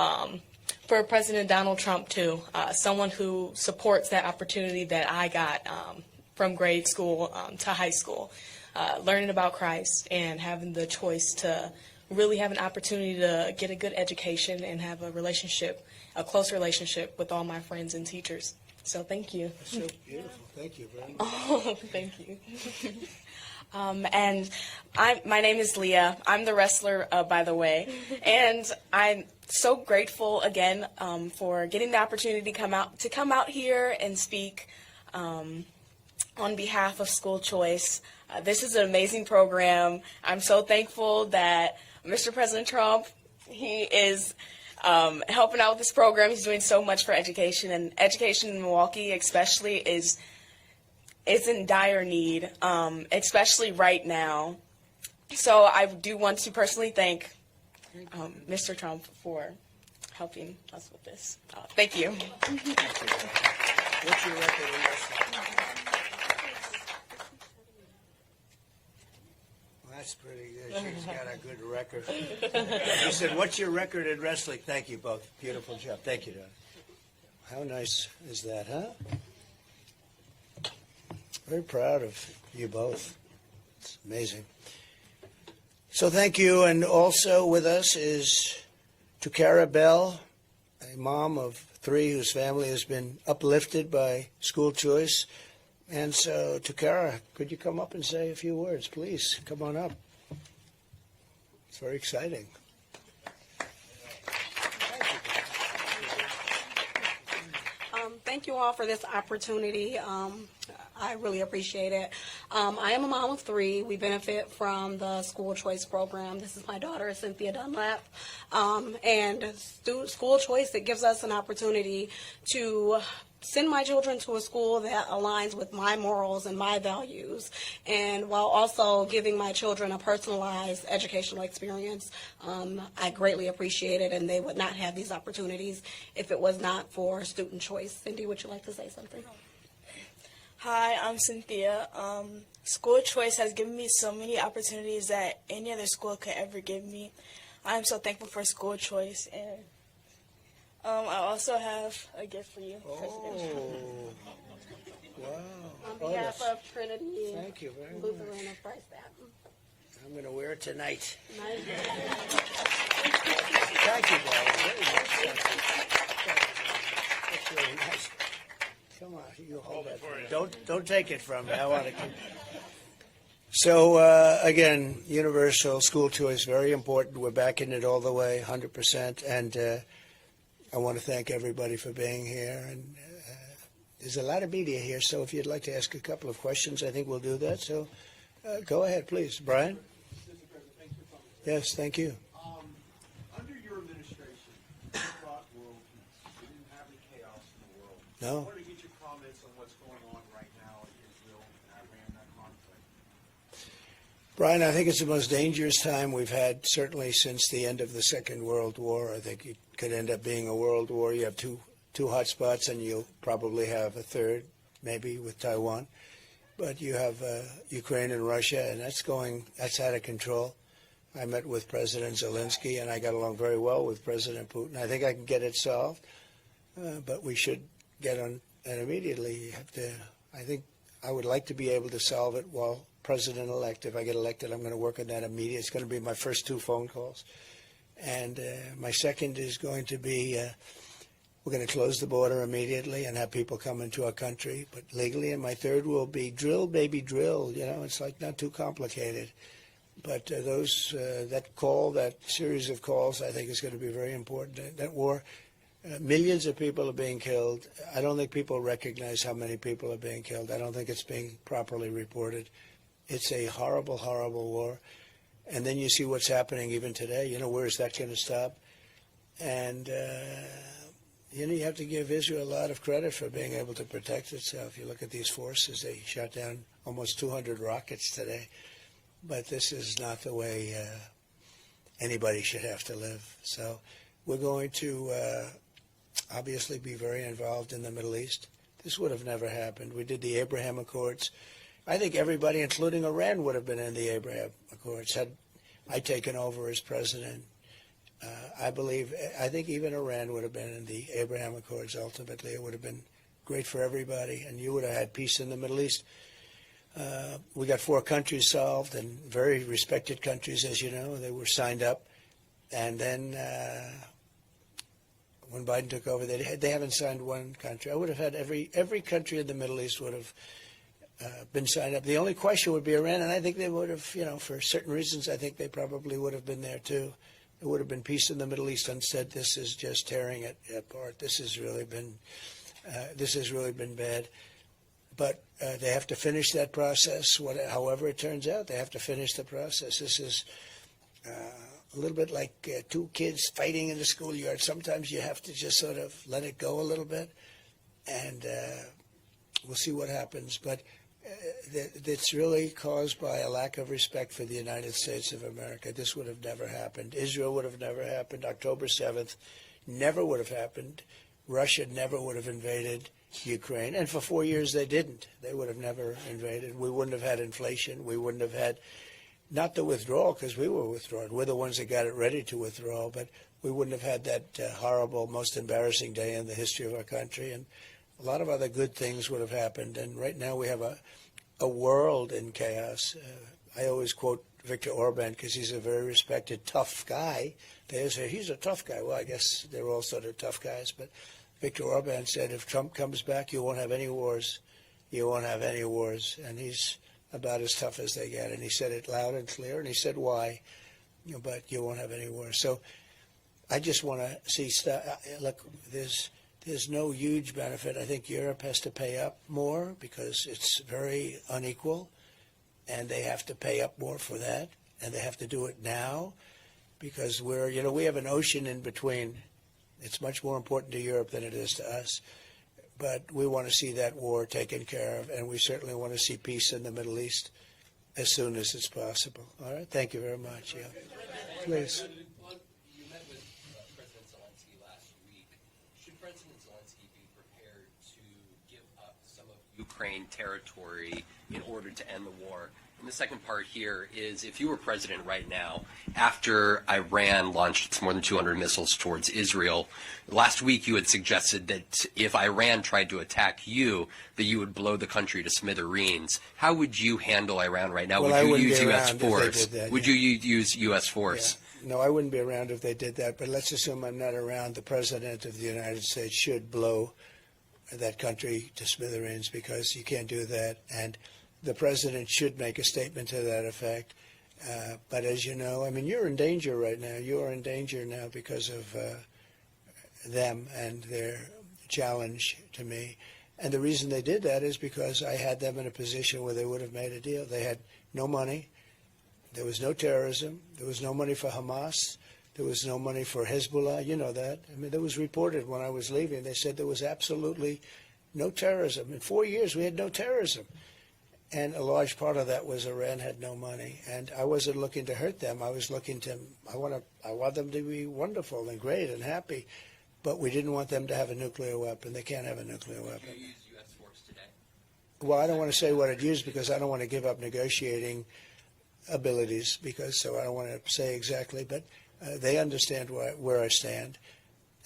Speaker 2: for President Donald Trump, too, someone who supports that opportunity that I got from grade school to high school, learning about Christ and having the choice to really have an opportunity to get a good education and have a close relationship with all my friends and teachers. So thank you.
Speaker 1: That's so beautiful. Thank you very much.
Speaker 2: Oh, thank you. And my name is Leah. I'm the wrestler, by the way. And I'm so grateful again for getting the opportunity to come out here and speak on behalf of School Choice. This is an amazing program. I'm so thankful that Mr. President Trump, he is helping out with this program. He's doing so much for education, and education in Milwaukee especially is in dire need, especially right now. So I do want to personally thank Mr. Trump for helping us with this. Thank you.
Speaker 1: What's your record in wrestling? That's pretty good. She's got a good record. You said, what's your record in wrestling? Thank you both. Beautiful job. Thank you, Don. How nice is that, huh? Very proud of you both. It's amazing. So thank you. And also with us is Tukara Bell, a mom of 3 whose family has been uplifted by School Choice. And so, Tukara, could you come up and say a few words, please? Come on up. It's very exciting.
Speaker 3: Thank you all for this opportunity. I really appreciate it. I am a mom of 3. We benefit from the School Choice program. This is my daughter, Cynthia Dunlap. And School Choice, it gives us an opportunity to send my children to a school that aligns with my morals and my values, and while also giving my children a personalized educational experience. I greatly appreciate it, and they would not have these opportunities if it was not for student choice. Cindy, would you like to say something?
Speaker 4: Hi, I'm Cynthia. School Choice has given me so many opportunities that any other school could ever give me. I'm so thankful for School Choice, and I also have a gift for you, President.
Speaker 1: Oh, wow.
Speaker 3: On behalf of Trinity
Speaker 1: Thank you very
Speaker 3: Lutheran
Speaker 1: much.
Speaker 3: of Christ Baptist.
Speaker 1: I'm going to wear it tonight.
Speaker 3: Nice.
Speaker 1: Thank you, darling. Very much. Thank you. That's really nice. Come on, you hold that. Don't take it from me. I want to keep. So again, universal school choice, very important. We're backing it all the way, 100%. And I want to thank everybody for being here. And there's a lot of media here, so if you'd like to ask a couple of questions, I think we'll do that. So go ahead, please, Brian.
Speaker 5: Mr. President, thanks for coming.
Speaker 1: Yes, thank you.
Speaker 5: Under your administration, you brought world peace. You didn't have any chaos in the world.
Speaker 1: No.
Speaker 5: I wanted to get your comments on what's going on right now in Israel and Iran, that conflict.
Speaker 1: Brian, I think it's the most dangerous time we've had, certainly since the end of the Second World War. I think it could end up being a world war. You have two hot spots, and you'll probably have a third, maybe with Taiwan. But you have Ukraine and Russia, and that's out of control. I met with President Zelensky, and I got along very well with President Putin. I think I can get it solved, but we should get on it immediately. You have to. I think I would like to be able to solve it while president-elect. If I get elected, I'm going to work on that immediately. It's going to be my first 2 phone calls. And my second is going to be we're going to close the border immediately and have people come into our country, but legally. And my third will be drill, baby, drill. You know, it's like not too complicated. But that series of calls, I think is going to be very important. That war, millions of people are being killed. I don't think people recognize how many people are being killed. I don't think it's being properly reported. It's a horrible, horrible war. And then you see what's happening even today. You know, where is that going to stop? And, you have to give Israel a lot of credit for being able to protect itself. You look at these forces, they shot down almost 200 rockets today. But this is not the way anybody should have to live. So we're going to obviously be very involved in the Middle East. This would have never happened. We did the Abraham Accords. I think everybody, including Iran, would have been in the Abraham Accords had I taken over as president. I think even Iran would have been in the Abraham Accords ultimately. It would have been great for everybody, and you would have had peace in the Middle East. We got 4 countries solved, and very respected countries, as you know. They were signed up. And then when Biden took over, they haven't signed one country. I would have had every country in the Middle East would have been signed up. The only question would be Iran, and I think they would have, for certain reasons, I think they probably would have been there too. There would have been peace in the Middle East. Instead, this is just tearing it apart. This has really been bad. But they have to finish that process. However it turns out, they have to finish the process. This is a little bit like 2 kids fighting in the schoolyard. Sometimes you have to just sort of let it go a little bit, and we'll see what happens. But it's really caused by a lack of respect for the United States of America. This would have never happened. Israel would have never happened. October 7th never would have happened. Russia never would have invaded Ukraine. And for 4 years they didn't. They would have never invaded. We wouldn't have had inflation. We wouldn't have had, not the withdrawal, because we were withdrawing. We're the ones that got it ready to withdraw. But we wouldn't have had that horrible, most embarrassing day in the history of our country. And a lot of other good things would have happened. And right now we have a world in chaos. I always quote Viktor Orban because he's a very respected, tough guy. They say he's a tough guy. Well, I guess they're all sort of tough guys. But Viktor Orban said, if Trump comes back, you won't have any wars. You won't have any wars. And he's about as tough as they get. And he said it loud and clear. And he said why. But you won't have any wars. So I just want to see look, there's no huge benefit. I think Europe has to pay up more because it's very unequal, and they have to pay up more for that, and they have to do it now because we have an ocean in between. It's much more important to Europe than it is to us, but we want to see that war taken care of, and we certainly want to see peace in the Middle East as soon as it's possible. All right? Thank you very much. Yeah. Please.
Speaker 6: Ukraine territory in order to end the war. And the second part here is, if you were president right now, after Iran launched its more than 200 missiles towards Israel, last week you had suggested that if Iran tried to attack you, that you would blow the country to smithereens. How would you handle Iran right now?
Speaker 1: Well,
Speaker 6: would you use
Speaker 1: U.S.
Speaker 6: U.S. force?
Speaker 1: That,
Speaker 6: would you use U.S. force?
Speaker 1: Yeah. No, I wouldn't be around if they did that, but let's assume I'm not around. The President of the United States should blow that country to smithereens, because you can't do that. And the president should make a statement to that effect. But as you know, I mean, you're in danger right now. You are in danger now because of them and their challenge to me. And the reason they did that is because I had them in a position where they would have made a deal. They had no money. There was no terrorism. There was no money for Hamas. There was no money for Hezbollah. You know that. I mean, it was reported when I was leaving. They said there was absolutely no terrorism. In 4 years, we had no terrorism. And a large part of that was Iran had no money. And I wasn't looking to hurt them. I was looking to, I want them to be wonderful and great and happy. But we didn't want them to have a nuclear weapon. They can't have a nuclear weapon.
Speaker 6: You use U.S. force today?
Speaker 1: Well, I don't want to say what it used because I don't want to give up negotiating abilities, so I don't want to say exactly, but they understand where I stand.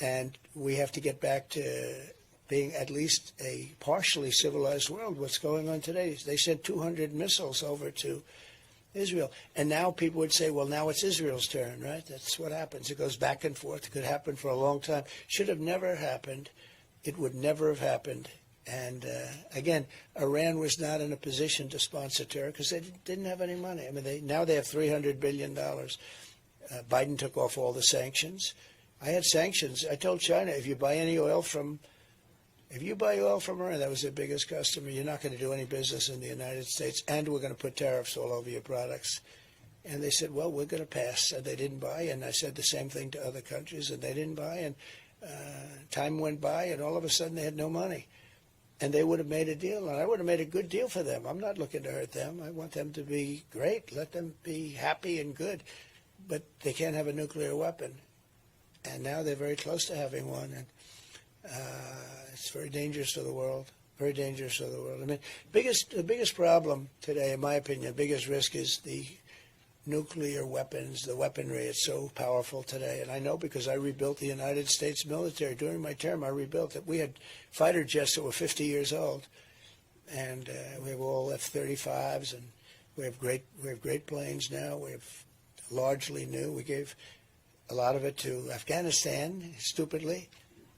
Speaker 1: And we have to get back to being at least a partially civilized world. What's going on today? They sent 200 missiles over to Israel. And now people would say, well, now it's Israel's turn, right? That's what happens. It goes back and forth. It could happen for a long time. Should have never happened. It would never have happened. And again, Iran was not in a position to sponsor terror because they didn't have any money. I mean, now they have $300 billion. Biden took off all the sanctions. I had sanctions. I told China, if you buy oil from Iran, that was their biggest customer, you're not going to do any business in the United States, and we're going to put tariffs all over your products. And they said, well, we're going to pass. And they didn't buy. And I said the same thing to other countries, and they didn't buy. And time went by, and all of a sudden they had no money. And they would have made a deal, and I would have made a good deal for them. I'm not looking to hurt them. I want them to be great. Let them be happy and good. But they can't have a nuclear weapon. And now they're very close to having one. And it's very dangerous to the world, very dangerous to the world. I mean, the biggest problem today, in my opinion, the biggest risk is the nuclear weapons, the weaponry. It's so powerful today. And I know because I rebuilt the United States military. During my term, I rebuilt it. We had fighter jets that were 50 years old. And we have all F-35s, and we have great planes now. We have largely new. We gave a lot of it to Afghanistan, stupidly.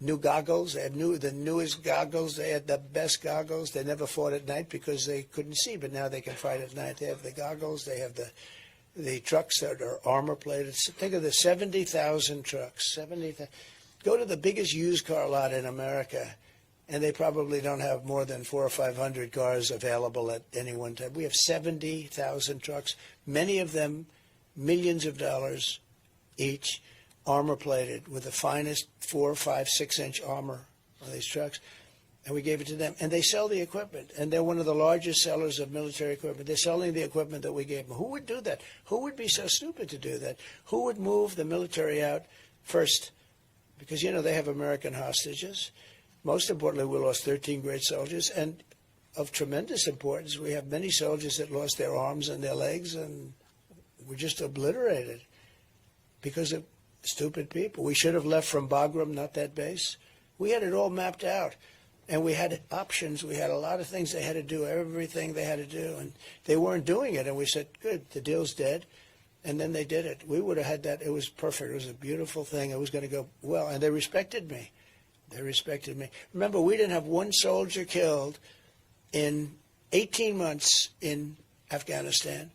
Speaker 1: New goggles. They had the newest goggles. They had the best goggles. They never fought at night because they couldn't see, but now they can fight at night. They have the goggles. They have the trucks that are armor plated. Think of the 70,000 trucks. 70,000. Go to the biggest used car lot in America, and they probably don't have more than 400 or 500 cars available at any one time. We have 70,000 trucks, many of them millions of dollars each, armor plated with the finest 4, 5, 6-inch armor on these trucks. And we gave it to them. And they sell the equipment. And they're one of the largest sellers of military equipment. They're selling the equipment that we gave them. Who would do that? Who would be so stupid to do that? Who would move the military out first? Because, they have American hostages. Most importantly, we lost 13 great soldiers. And of tremendous importance, we have many soldiers that lost their arms and their legs and were just obliterated because of stupid people. We should have left from Bagram, not that base. We had it all mapped out. And we had options. We had a lot of things they had to do, everything they had to do. And they weren't doing it. And we said, good, the deal's dead. And then they did it. We would have had that. It was perfect. It was a beautiful thing. It was going to go well. And they respected me. They respected me. Remember, we didn't have one soldier killed in 18 months in Afghanistan.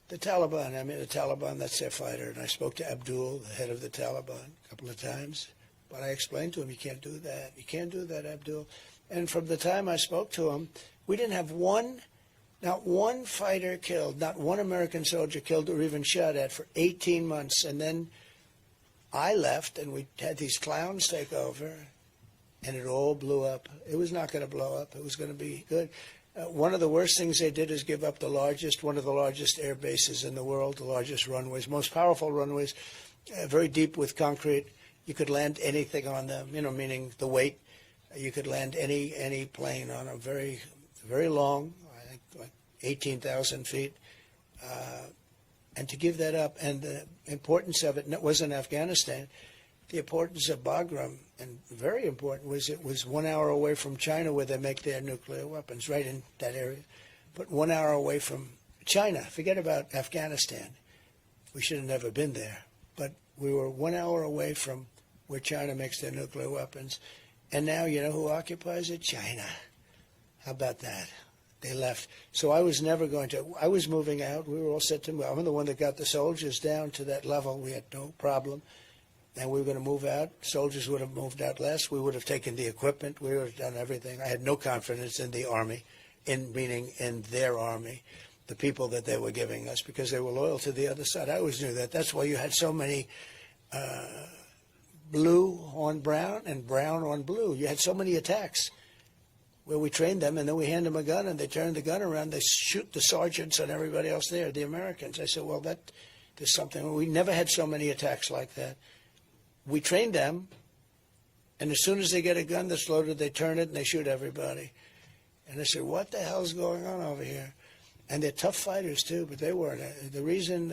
Speaker 1: The Taliban, that's their fighter. And I spoke to Abdul, the head of the Taliban, a couple of times. But I explained to him, you can't do that. You can't do that, Abdul. And from the time I spoke to him, we didn't have not one fighter killed, not one American soldier killed or even shot at for 18 months. And then I left, and we had these clowns take over, and it all blew up. It was not going to blow up. It was going to be good. One of the worst things they did is give up one of the largest air bases in the world, the largest runways, most powerful runways, very deep with concrete. You could land anything on them, meaning the weight. You could land any plane on them. Very, very long, I think like 18,000 feet. And to give that up, and the importance of it wasn't Afghanistan. The importance of Bagram, and very important, was it was 1 hour away from China where they make their nuclear weapons, right in that area. But 1 hour away from China. Forget about Afghanistan. We should have never been there. But we were 1 hour away from where China makes their nuclear weapons. And now you know who occupies it? China. How about that? They left. So I was never going to, I was moving out. We were all set to move. I'm the one that got the soldiers down to that level. We had no problem. And we were going to move out. Soldiers would have moved out less. We would have taken the equipment. We would have done everything. I had no confidence in the Army, meaning in their Army, the people that they were giving us, because they were loyal to the other side. I always knew that. That's why you had so many blue on brown and brown on blue. You had so many attacks where we trained them, and then we hand them a gun, and they turn the gun around. They shoot the sergeants and everybody else there, the Americans. I said, well, there's something. We never had so many attacks like that. We trained them, and as soon as they get a gun that's loaded, they turn it and they shoot everybody. And I said, what the hell's going on over here? And they're tough fighters too, but they weren't. The reason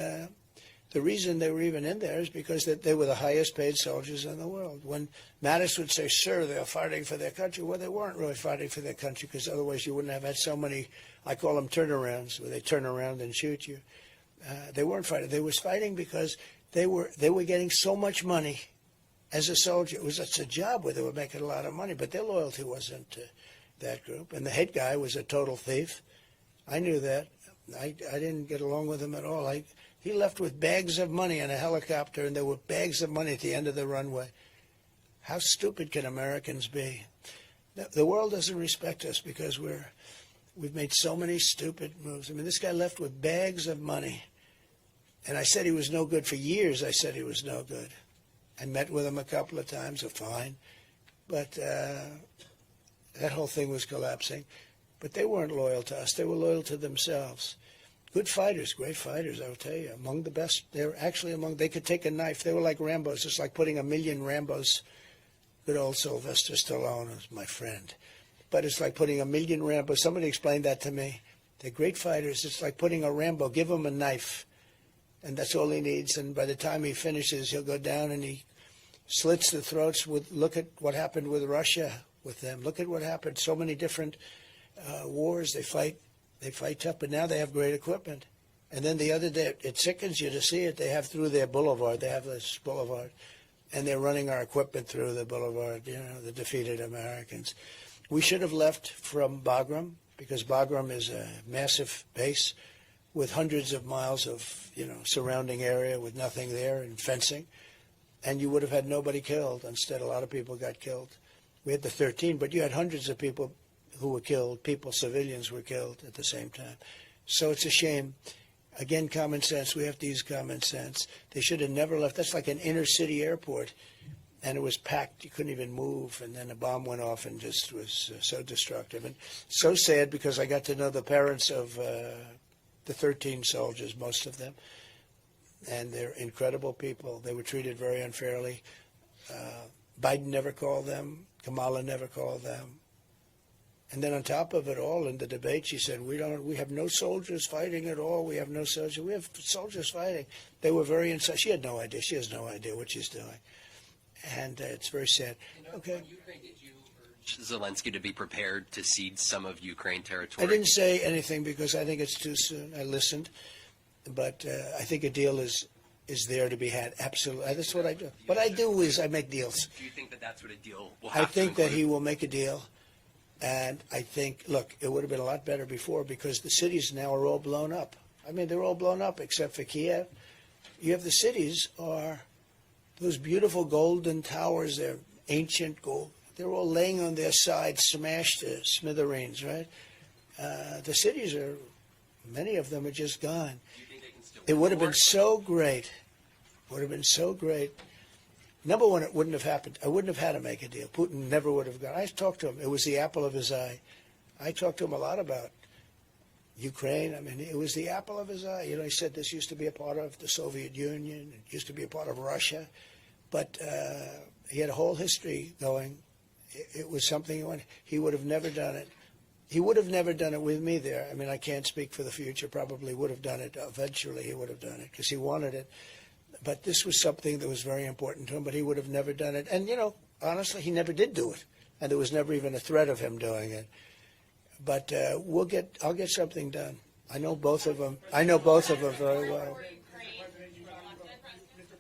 Speaker 1: they were even in there is because they were the highest paid soldiers in the world. When Mattis would say, sir, they're fighting for their country, well, they weren't really fighting for their country, because otherwise you wouldn't have had so many, I call them turnarounds, where they turn around and shoot you. They weren't fighting. They was fighting because they were getting so much money as a soldier. It's a job where they were making a lot of money, but their loyalty wasn't to that group. And the head guy was a total thief. I knew that. I didn't get along with him at all. He left with bags of money in a helicopter, and there were bags of money at the end of the runway. How stupid can Americans be? The world doesn't respect us because we've made so many stupid moves. I mean, this guy left with bags of money. And I said he was no good for years. I said he was no good. I met with him a couple of times, fine. But that whole thing was collapsing. But they weren't loyal to us. They were loyal to themselves. Good fighters, great fighters, I will tell you. Among the best. They were actually they could take a knife. They were like Rambos. It's like putting 1,000,000 Rambos. Good old Sylvester Stallone is my friend. But it's like putting 1,000,000 Rambos. Somebody explained that to me. They're great fighters. It's like putting a Rambo. Give him a knife. And that's all he needs. And by the time he finishes, he'll go down and he slits the throats. Look at what happened with Russia with them. Look at what happened. So many different wars. They fight tough, but now they have great equipment. And then the other day, it sickens you to see it. They have through their boulevard. They have this boulevard. And they're running our equipment through the boulevard, the defeated Americans. We should have left from Bagram, because Bagram is a massive base with hundreds of miles of, surrounding area with nothing there and fencing. And you would have had nobody killed. Instead, a lot of people got killed. We had the 13, but you had hundreds of people who were killed. Civilians were killed at the same time. So it's a shame. Again, common sense. We have to use common sense. They should have never left. That's like an inner city airport. And it was packed. You couldn't even move. And then a bomb went off and just was so destructive. And so sad, because I got to know the parents of the 13 soldiers, most of them. And they're incredible people. They were treated very unfairly. Biden never called them. Kamala never called them. And then on top of it all, in the debate, she said, we have no soldiers fighting at all. We have no soldiers. We have soldiers fighting. They were very inside. She had no idea. She has no idea what she's doing. And it's very sad. Okay.
Speaker 6: Ukraine, did you urge Zelensky to be prepared to cede some of Ukraine territory?
Speaker 1: I didn't say anything because I think it's too soon. I listened. But I think a deal is there to be had. Absolutely. That's what I do. What I do is I make deals.
Speaker 6: Do you think that that's what a deal will have
Speaker 1: I think
Speaker 6: to
Speaker 1: that
Speaker 6: include?
Speaker 1: he will make a deal. And I think, look, it would have been a lot better before, because the cities now are all blown up. I mean, they're all blown up except for Kiev. You have the cities are those beautiful golden towers. They're ancient gold. They're all laying on their sides, smashed to smithereens, right? The cities many of them are just gone.
Speaker 6: Do you think they can still
Speaker 1: It would have been
Speaker 6: work?
Speaker 1: so great. Would have been so great. Number one, it wouldn't have happened. I wouldn't have had to make a deal. Putin never would have gone. I talked to him. It was the apple of his eye. I talked to him a lot about Ukraine. I mean, it was the apple of his eye. He said this used to be a part of the Soviet Union. It used to be a part of Russia. But he had a whole history going. It was something he would have never done it. He would have never done it with me there. I mean, I can't speak for the future. Probably would have done it. Eventually, he would have done it because he wanted it. But this was something that was very important to him, but he would have never done it. And, honestly, he never did do it. And there was never even a threat of him doing it. But I'll get something done. I know both of them. I know both of them very well.
Speaker 5: Mr.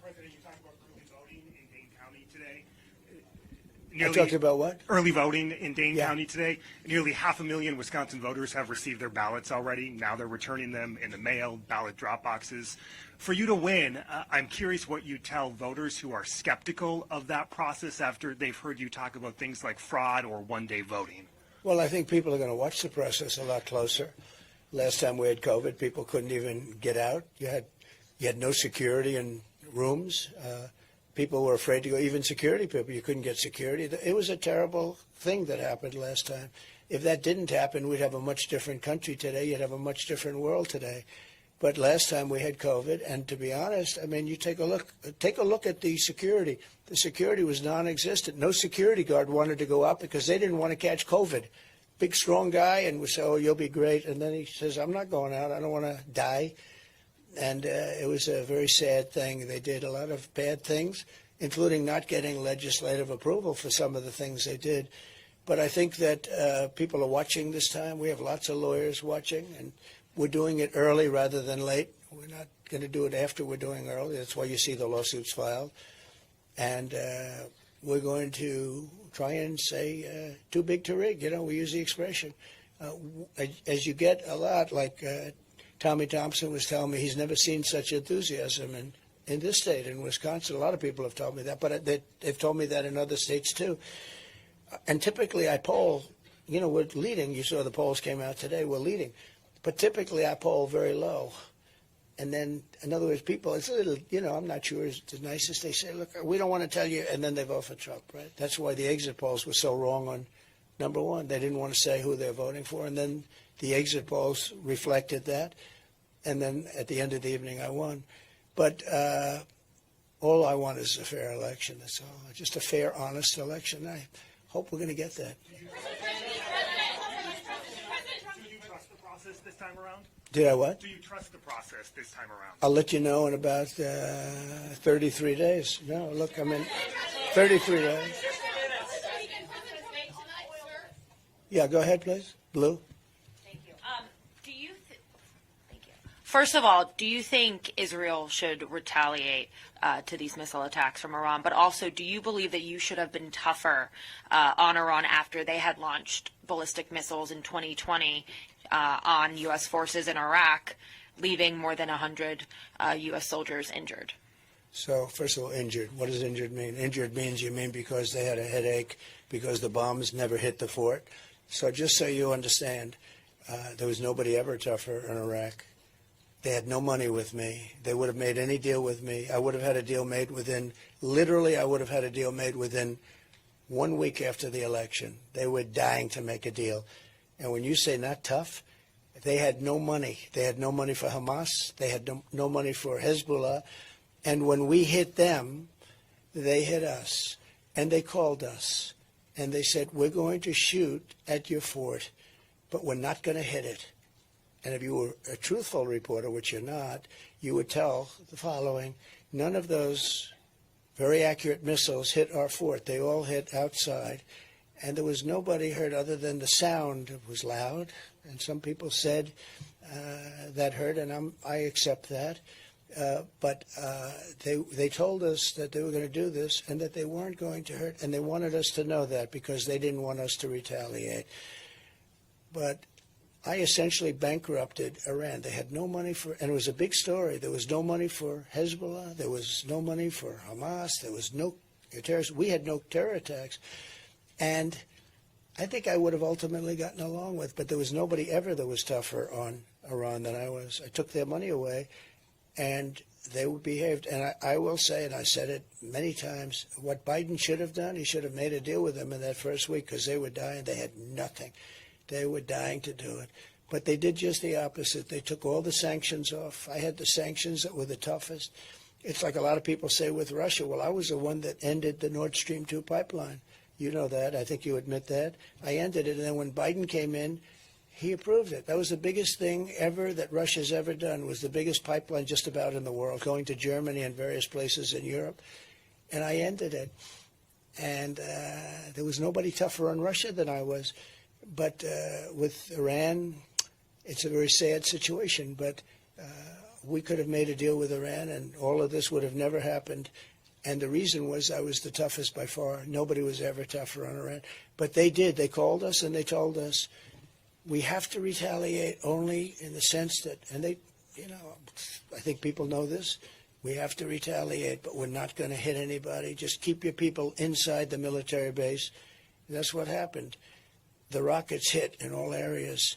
Speaker 5: President, you talked about early voting in Dane County today.
Speaker 1: I talked about what?
Speaker 7: Early voting in Dane
Speaker 1: Yeah.
Speaker 7: County today. Nearly 500,000 Wisconsin voters have received their ballots already. Now they're returning them in the mail, ballot drop boxes. For you to win, I'm curious what you tell voters who are skeptical of that process after they've heard you talk about things like fraud or one-day voting.
Speaker 1: Well, I think people are going to watch the process a lot closer. Last time we had COVID, people couldn't even get out. You had no security in rooms. People were afraid to go. Even security people, you couldn't get security. It was a terrible thing that happened last time. If that didn't happen, we'd have a much different country today. You'd have a much different world today. But last time we had COVID, and to be honest, I mean, you take a look at the security. The security was non-existent. No security guard wanted to go out because they didn't want to catch COVID. Big, strong guy, and we say, oh, you'll be great. And then he says, I'm not going out. I don't want to die. And it was a very sad thing. They did a lot of bad things, including not getting legislative approval for some of the things they did. But I think that people are watching this time. We have lots of lawyers watching, and we're doing it early rather than late. We're not going to do it after we're doing early. That's why you see the lawsuits filed. And we're going to try and say too big to rig. You know, we use the expression. As you get a lot, like Tommy Thompson was telling me, he's never seen such enthusiasm in this state, in Wisconsin. A lot of people have told me that, but they've told me that in other states too. And typically I poll, you know, we're leading. You saw the polls came out today. We're leading. But typically I poll very low. And then, in other words, people, it's a little, you know, I'm not sure it's the nicest. They say, look, we don't want to tell you, and then they vote for Trump, right? That's why the exit polls were so wrong on number one. They didn't want to say who they're voting for, and then the exit polls reflected that. And then at the end of the evening, I won. But all I want is a fair election, that's all. Just a fair, honest election. I hope we're going to get that.
Speaker 7: Do you trust the process this time around?
Speaker 1: Did I what?
Speaker 7: Do you trust the process this time around?
Speaker 1: I'll let you know in about 33 days. No, look, I'm in 33 days. Yeah, go ahead, please. Blue.
Speaker 8: Thank you. Thank you. First of all, do you think Israel should retaliate to these missile attacks from Iran? But also, do you believe that you should have been tougher on Iran after they had launched ballistic missiles in 2020 on U.S. forces in Iraq, leaving more than 100 U.S. soldiers injured?
Speaker 1: So, first of all, injured. What does injured mean? Injured means you mean because they had a headache, because the bombs never hit the fort. So just so you understand, there was nobody ever tougher in Iraq. They had no money with me. They would have made any deal with me. I would have had a deal made within, literally, I would have had a deal made within 1 week after the election. They were dying to make a deal. And when you say not tough, they had no money. They had no money for Hamas. They had no money for Hezbollah. And when we hit them, they hit us. And they called us. And they said, we're going to shoot at your fort, but we're not going to hit it. And if you were a truthful reporter, which you're not, you would tell the following: none of those very accurate missiles hit our fort. They all hit outside. And there was nobody hurt other than the sound. It was loud. And some people said that hurt, and I accept that. But they told us that they were going to do this and that they weren't going to hurt. And they wanted us to know that because they didn't want us to retaliate. But I essentially bankrupted Iran. They had no money for, and it was a big story. There was no money for Hezbollah. There was no money for Hamas. There was no terrorists. We had no terror attacks. And I think I would have ultimately gotten along with, but there was nobody ever that was tougher on Iran than I was. I took their money away, and they behaved. And I will say, and I said it many times, what Biden should have done, he should have made a deal with them in that first week because they were dying. They had nothing. They were dying to do it. But they did just the opposite. They took all the sanctions off. I had the sanctions that were the toughest. It's like a lot of people say with Russia, well, I was the one that ended the Nord Stream 2 pipeline. You know that. I think you admit that. I ended it, and then when Biden came in, he approved it. That was the biggest thing ever that Russia's ever done, was the biggest pipeline just about in the world, going to Germany and various places in Europe. And I ended it. And there was nobody tougher on Russia than I was. But with Iran, it's a very sad situation. But we could have made a deal with Iran, and all of this would have never happened. And the reason was I was the toughest by far. Nobody was ever tougher on Iran. But they did. They called us and they told us, we have to retaliate only in the sense that, and they, I think people know this, we have to retaliate, but we're not going to hit anybody. Just keep your people inside the military base. And that's what happened. The rockets hit in all areas.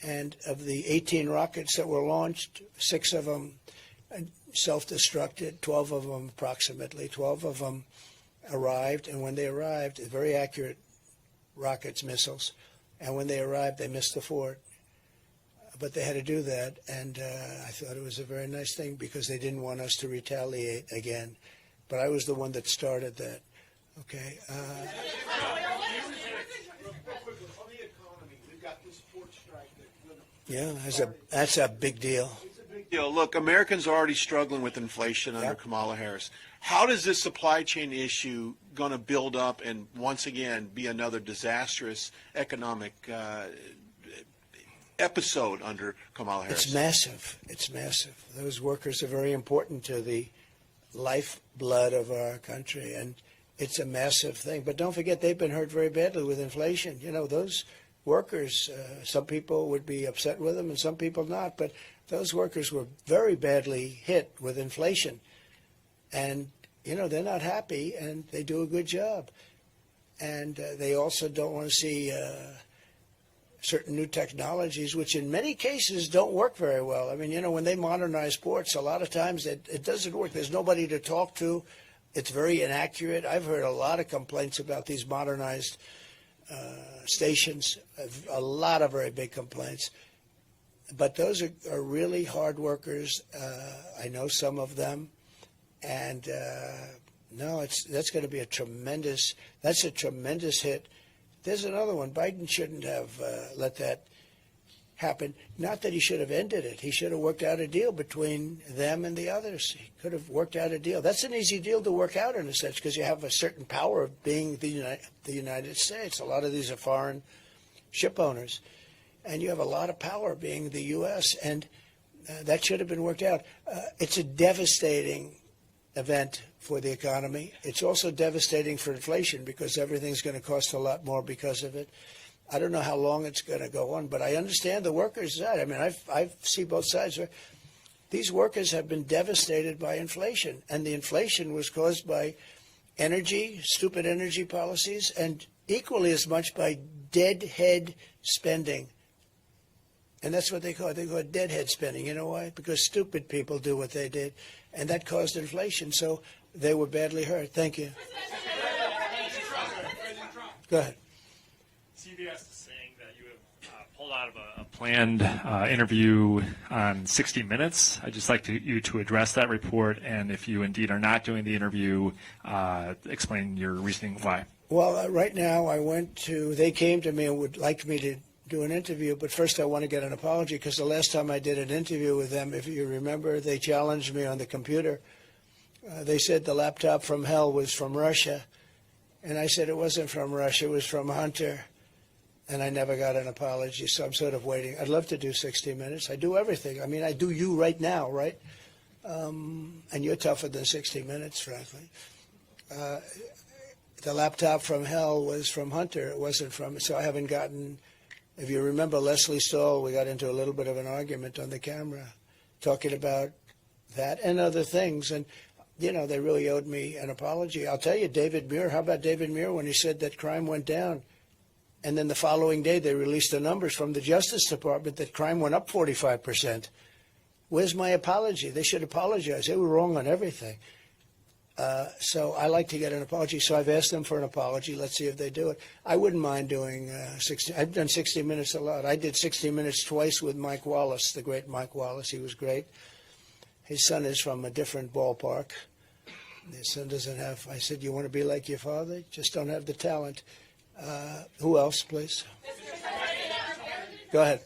Speaker 1: And of the 18 rockets that were launched, 6 of them self-destructed, 12 of them approximately, 12 of them arrived. And when they arrived, very accurate rockets, missiles. And when they arrived, they missed the fort. But they had to do that, and I thought it was a very nice thing because they didn't want us to retaliate again. But I was the one that started that. Okay.
Speaker 5: Real quickly, on the economy, we've got this port strike
Speaker 1: That's a big deal.
Speaker 5: It's a big deal. Look, Americans are already struggling with inflation under Kamala Harris. How does this supply chain issue going to build up and once again be another disastrous economic episode under Kamala Harris?
Speaker 1: It's massive. It's massive. Those workers are very important to the lifeblood of our country, and it's a massive thing. But don't forget, they've been hurt very badly with inflation. Those workers, some people would be upset with them and some people not, but those workers were very badly hit with inflation. And, they're not happy, and they do a good job. And they also don't want to see certain new technologies, which in many cases don't work very well. I mean, when they modernize ports, a lot of times it doesn't work. There's nobody to talk to. It's very inaccurate. I've heard a lot of complaints about these modernized stations, a lot of very big complaints. But those are really hard workers. I know some of them. And that's going to be a tremendous hit. There's another one. Biden shouldn't have let that happen. Not that he should have ended it. He should have worked out a deal between them and the others. He could have worked out a deal. That's an easy deal to work out in a sense because you have a certain power of being the United States. A lot of these are foreign ship owners. And you have a lot of power being the U.S. And that should have been worked out. It's a devastating event for the economy. It's also devastating for inflation because everything's going to cost a lot more because of it. I don't know how long it's going to go on, but I understand the workers' side. I mean, I see both sides. These workers have been devastated by inflation, and the inflation was caused by stupid energy policies, and equally as much by deadhead spending. And that's what they call it. They call it deadhead spending. You know why? Because stupid people do what they did, and that caused inflation. So they were badly hurt. Thank you. Go ahead.
Speaker 7: CBS is saying that you have pulled out of a planned interview on 60 Minutes. I'd just like you to address that report, and if you indeed are not doing the interview, explain your reasoning why.
Speaker 1: Well, right now they came to me and would like me to do an interview, but first I want to get an apology because the last time I did an interview with them, if you remember, they challenged me on the computer. They said the laptop from hell was from Russia, and I said it wasn't from Russia, it was from Hunter, and I never got an apology, so I'm sort of waiting. I'd love to do 60 Minutes. I do everything. I mean, I do you right now, right? And you're tougher than 60 Minutes, frankly. The laptop from hell was from Hunter. It wasn't from, so I haven't gotten. If you remember Leslie Stahl, we got into a little bit of an argument on the camera talking about that and other things. And, they really owed me an apology. I'll tell you, David Muir, how about David Muir when he said that crime went down? And then the following day they released the numbers from the Justice Department that crime went up 45%. Where's my apology? They should apologize. They were wrong on everything. So I like to get an apology. So I've asked them for an apology. Let's see if they do it. I wouldn't mind doing 60. I've done 60 Minutes a lot. I did 60 Minutes twice with Mike Wallace, the great Mike Wallace. He was great. His son is from a different ballpark. His son doesn't have, I said, you want to be like your father? Just don't have the talent. Who else, please? Go ahead.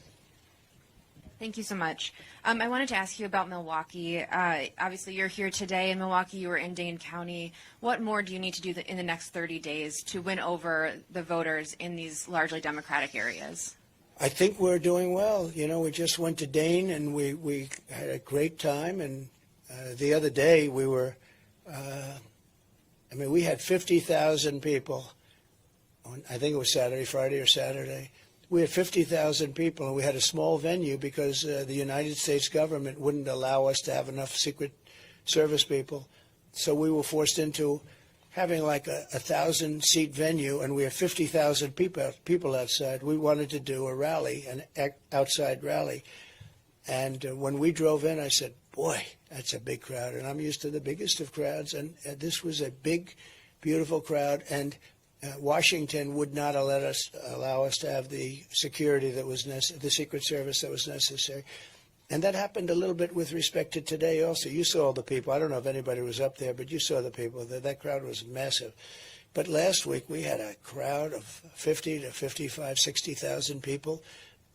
Speaker 9: Thank you so much. I wanted to ask you about Milwaukee. Obviously, you're here today in Milwaukee. You were in Dane County. What more do you need to do in the next 30 days to win over the voters in these largely Democratic areas?
Speaker 1: I think we're doing well. We just went to Dane, and we had a great time. And the other day, we were I mean, we had 50,000 people on, I think it was Friday or Saturday. We had 50,000 people, and we had a small venue because the United States government wouldn't allow us to have enough Secret Service people. So we were forced into having like a 1,000-seat venue, and we have 50,000 people outside. We wanted to do a rally, an outside rally. And when we drove in, I said, boy, that's a big crowd. And I'm used to the biggest of crowds. And this was a big, beautiful crowd. And Washington would not allow us to have the security that was the Secret Service that was necessary. And that happened a little bit with respect to today also. You saw all the people. I don't know if anybody was up there, but you saw the people. That crowd was massive. But last week we had a crowd of 50 to 55, 60,000 people.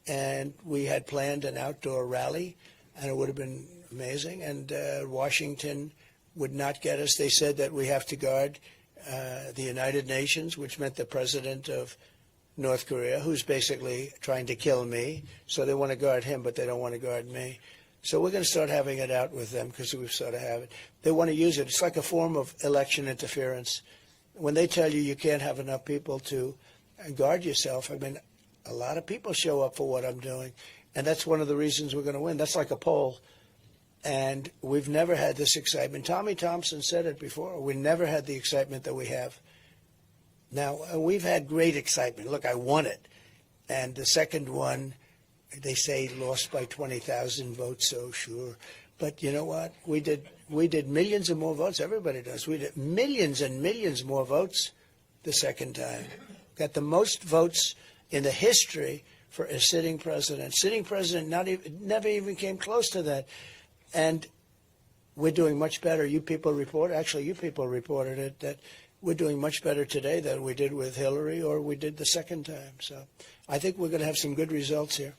Speaker 1: And we had planned an outdoor rally, and it would have been amazing. And Washington would not get us. They said that we have to guard the United Nations, which meant the president of North Korea, who's basically trying to kill me. So they want to guard him, but they don't want to guard me. So we're going to start having it out with them because we sort of have it. They want to use it. It's like a form of election interference. When they tell you you can't have enough people to guard yourself, I mean, a lot of people show up for what I'm doing. And that's one of the reasons we're going to win. That's like a poll. And we've never had this excitement. Tommy Thompson said it before. We never had the excitement that we have. Now, we've had great excitement. Look, I won it. And the second one, they say lost by 20,000 votes, so sure. But you know what? We did millions of more votes. Everybody does. We did millions and millions more votes the second time. Got the most votes in the history for a sitting president. Sitting president never even came close to that. And we're doing much better. You people reported it, that we're doing much better today than we did with Hillary or we did the second time. So I think we're going to have some good results here.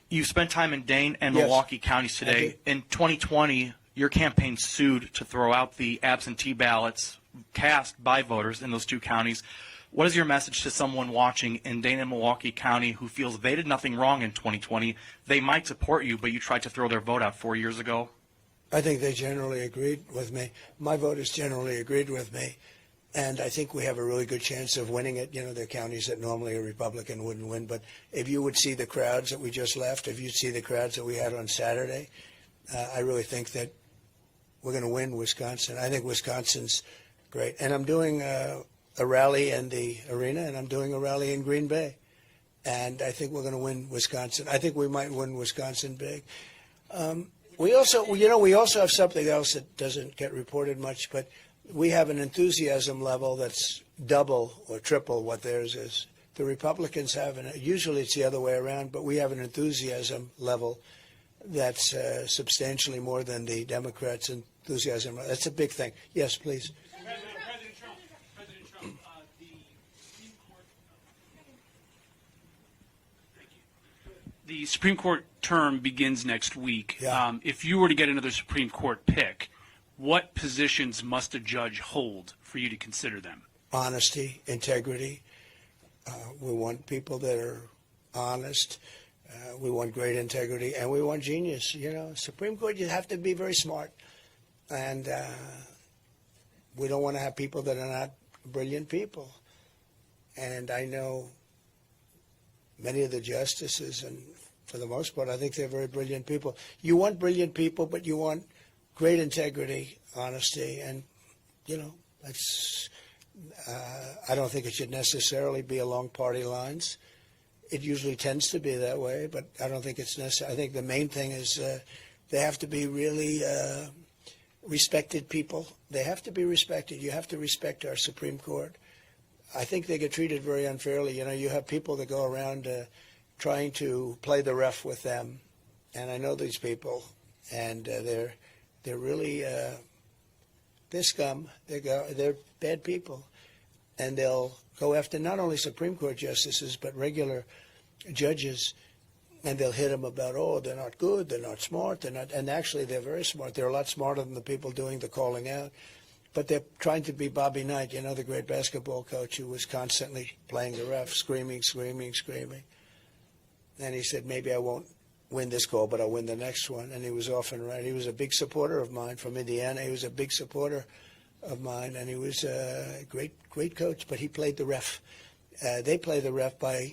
Speaker 10: You've spent time in Dane and Milwaukee counties today. In 2020, your campaign sued to throw out the absentee ballots cast by voters in those two counties. What is your message to someone watching in Dane and Milwaukee County who feels they did nothing wrong in 2020? They might support you, but you tried to throw their vote out 4 years ago.
Speaker 1: I think they generally agreed with me. My voters generally agreed with me. And I think we have a really good chance of winning it. You know, there are counties that normally a Republican wouldn't win. But if you would see the crowds that we just left, if you'd see the crowds that we had on Saturday, I really think that we're going to win Wisconsin. I think Wisconsin's great. And I'm doing a rally in the arena, and I'm doing a rally in Green Bay. And I think we're going to win Wisconsin. I think we might win Wisconsin big. We also have something else that doesn't get reported much, but we have an enthusiasm level that's double or triple what theirs is. The Republicans have, usually it's the other way around, but we have an enthusiasm level that's substantially more than the Democrats' enthusiasm. That's a big thing. Yes, please.
Speaker 11: The Supreme Court term begins next week.
Speaker 1: Yeah.
Speaker 11: If you were to get another Supreme Court pick, what positions must a judge hold for you to consider them?
Speaker 1: Honesty, integrity. We want people that are honest. We want great integrity, and we want genius. You know, Supreme Court, you have to be very smart. And we don't want to have people that are not brilliant people. And I know many of the justices, and for the most part, I think they're very brilliant people. You want brilliant people, but you want great integrity, honesty, and, you know, that's, I don't think it should necessarily be along party lines. It usually tends to be that way, but I don't think it's necessary. I think the main thing is they have to be really respected people. They have to be respected. You have to respect our Supreme Court. I think they get treated very unfairly. You know, you have people that go around trying to play the ref with them, and I know these people, and they're really they're scum. They're bad people, and they'll go after not only Supreme Court justices but regular judges, and they'll hit them about, oh, they're not good, they're not smart, they're not. And actually, they're very smart. They're a lot smarter than the people doing the calling out. But they're trying to be Bobby Knight, you know, the great basketball coach who was constantly playing the ref, screaming. And he said, maybe I won't win this call, but I'll win the next one. And he was often right. He was a big supporter of mine from Indiana. He was a big supporter of mine, and he was a great coach, but he played the ref. They play the ref by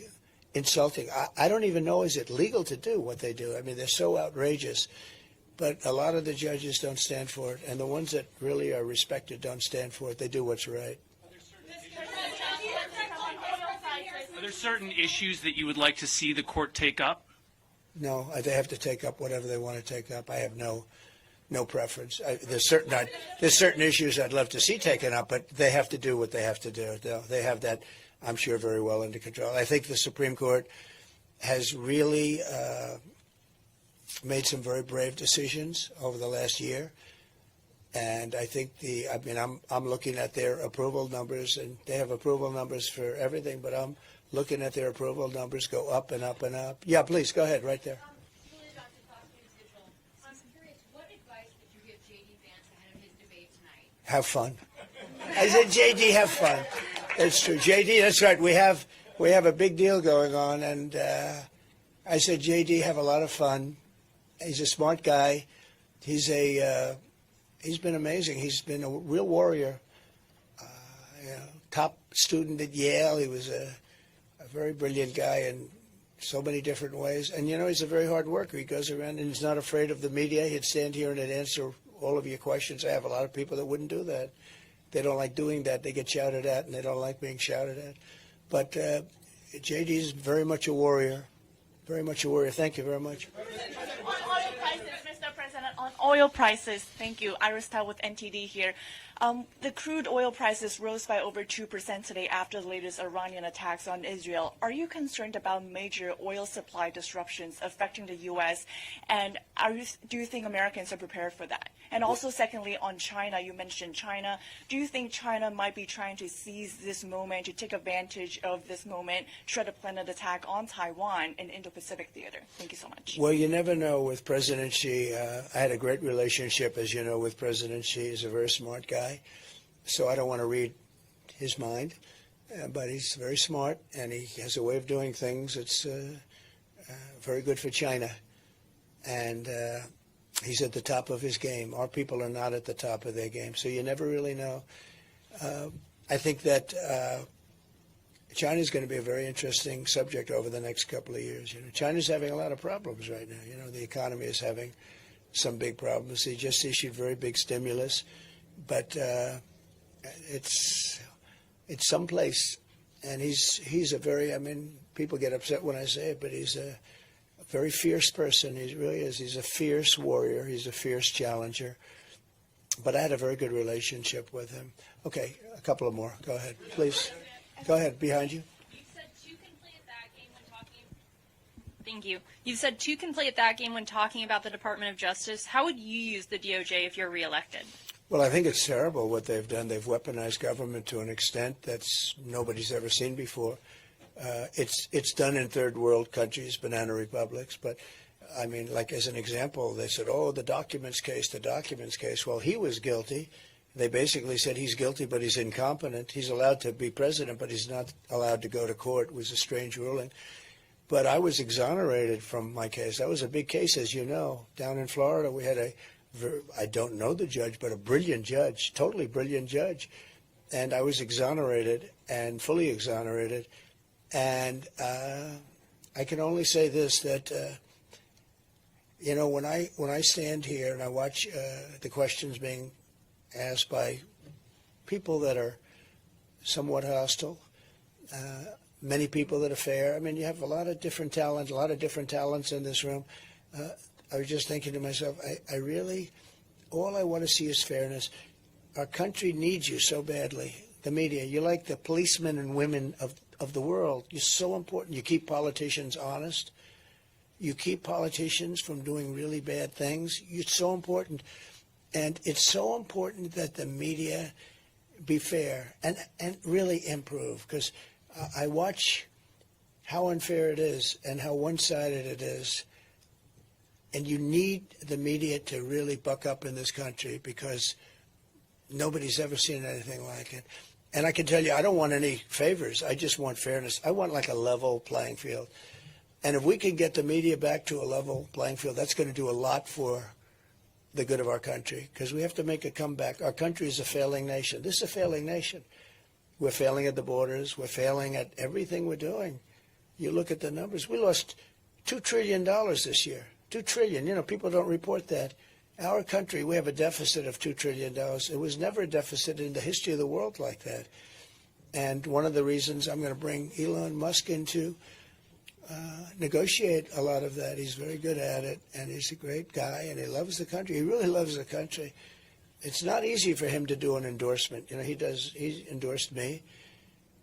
Speaker 1: insulting. I don't even know, is it legal to do what they do? I mean, they're so outrageous. But a lot of the judges don't stand for it, and the ones that really are respected don't stand for it. They do what's right.
Speaker 11: Are there certain issues that you would like to see the court take up?
Speaker 1: No, they have to take up whatever they want to take up. I have no preference. There's certain issues I'd love to see taken up, but they have to do what they have to do. They have that, I'm sure, very well under control. I think the Supreme Court has really made some very brave decisions over the last year, and I think I'm looking at their approval numbers, and they have approval numbers for everything, but I'm looking at their approval numbers go up and up and up. Yeah, please go ahead, right there.
Speaker 9: I'm curious, what advice would you give J.D. Vance ahead of his debate tonight?
Speaker 1: Have fun. I said, J.D., have fun. That's true. J.D., that's right. We have a big deal going on, and I said, J.D., have a lot of fun. He's a smart guy. He's been amazing. He's been a real warrior. Top student at Yale. He was a very brilliant guy in so many different ways. And, he's a very hard worker. He goes around and he's not afraid of the media. He'd stand here and he'd answer all of your questions. I have a lot of people that wouldn't do that. They don't like doing that. They get shouted at, and they don't like being shouted at. But J.D. is very much a warrior. Very much a warrior. Thank you very much.
Speaker 12: On oil prices, Mr. President, on oil prices, thank you. Iris Tao with NTD here. The crude oil prices rose by over 2% today after the latest Iranian attacks on Israel. Are you concerned about major oil supply disruptions affecting the U.S., and do you think Americans are prepared for that? And also, secondly, on China, you mentioned China. Do you think China might be trying to seize this moment, to take advantage of this moment, try to plan an attack on Taiwan in Indo-Pacific theater? Thank you so much.
Speaker 1: Well, you never know with President Xi. I had a great relationship, as you know, with President Xi. He's a very smart guy. So I don't want to read his mind, but he's very smart, and he has a way of doing things that's very good for China. And he's at the top of his game. Our people are not at the top of their game, so you never really know. I think that China is going to be a very interesting subject over the next couple of years. China's having a lot of problems right now. The economy is having some big problems. They just issued very big stimulus, but it's someplace, and he's a very, people get upset when I say it, but he's a very fierce person. He really is. He's a fierce warrior. He's a fierce challenger. But I had a very good relationship with him. Okay, a couple of more. Go ahead, please. Go ahead, behind you.
Speaker 13: Thank you. You've said two can play at that game when talking about the Department of Justice. How would you use the DOJ if you're reelected?
Speaker 1: Well, I think it's terrible what they've done. They've weaponized government to an extent that's nobody's ever seen before. It's done in third world countries, banana republics. But, like as an example, they said, the documents case. Well, he was guilty. They basically said he's guilty, but he's incompetent. He's allowed to be president, but he's not allowed to go to court. It was a strange ruling. But I was exonerated from my case. That was a big case, as you know. Down in Florida, we had I don't know the judge, but a brilliant judge, totally brilliant judge. And I was exonerated and fully exonerated. And I can only say this, that, when I stand here and I watch the questions being asked by people that are somewhat hostile, many people that are fair. You have a lot of different talents in this room. I was just thinking to myself, I really, all I want to see is fairness. Our country needs you so badly. The media, you're like the policemen and women of the world. You're so important. You keep politicians honest. You keep politicians from doing really bad things. You're so important. And it's so important that the media be fair and really improve, because I watch how unfair it is and how one-sided it is. And you need the media to really buck up in this country, because nobody's ever seen anything like it. And I can tell you, I don't want any favors. I just want fairness. I want like a level playing field. And if we can get the media back to a level playing field, that's going to do a lot for the good of our country, because we have to make a comeback. Our country is a failing nation. This is a failing nation. We're failing at the borders. We're failing at everything we're doing. You look at the numbers. We lost $2 trillion this year. $2 trillion. You know, people don't report that. Our country, we have a deficit of $2 trillion. It was never a deficit in the history of the world like that. And one of the reasons I'm going to bring Elon Musk in to negotiate a lot of that. He's very good at it, and he's a great guy, and he loves the country. He really loves the country. It's not easy for him to do an endorsement. You know, he endorsed me.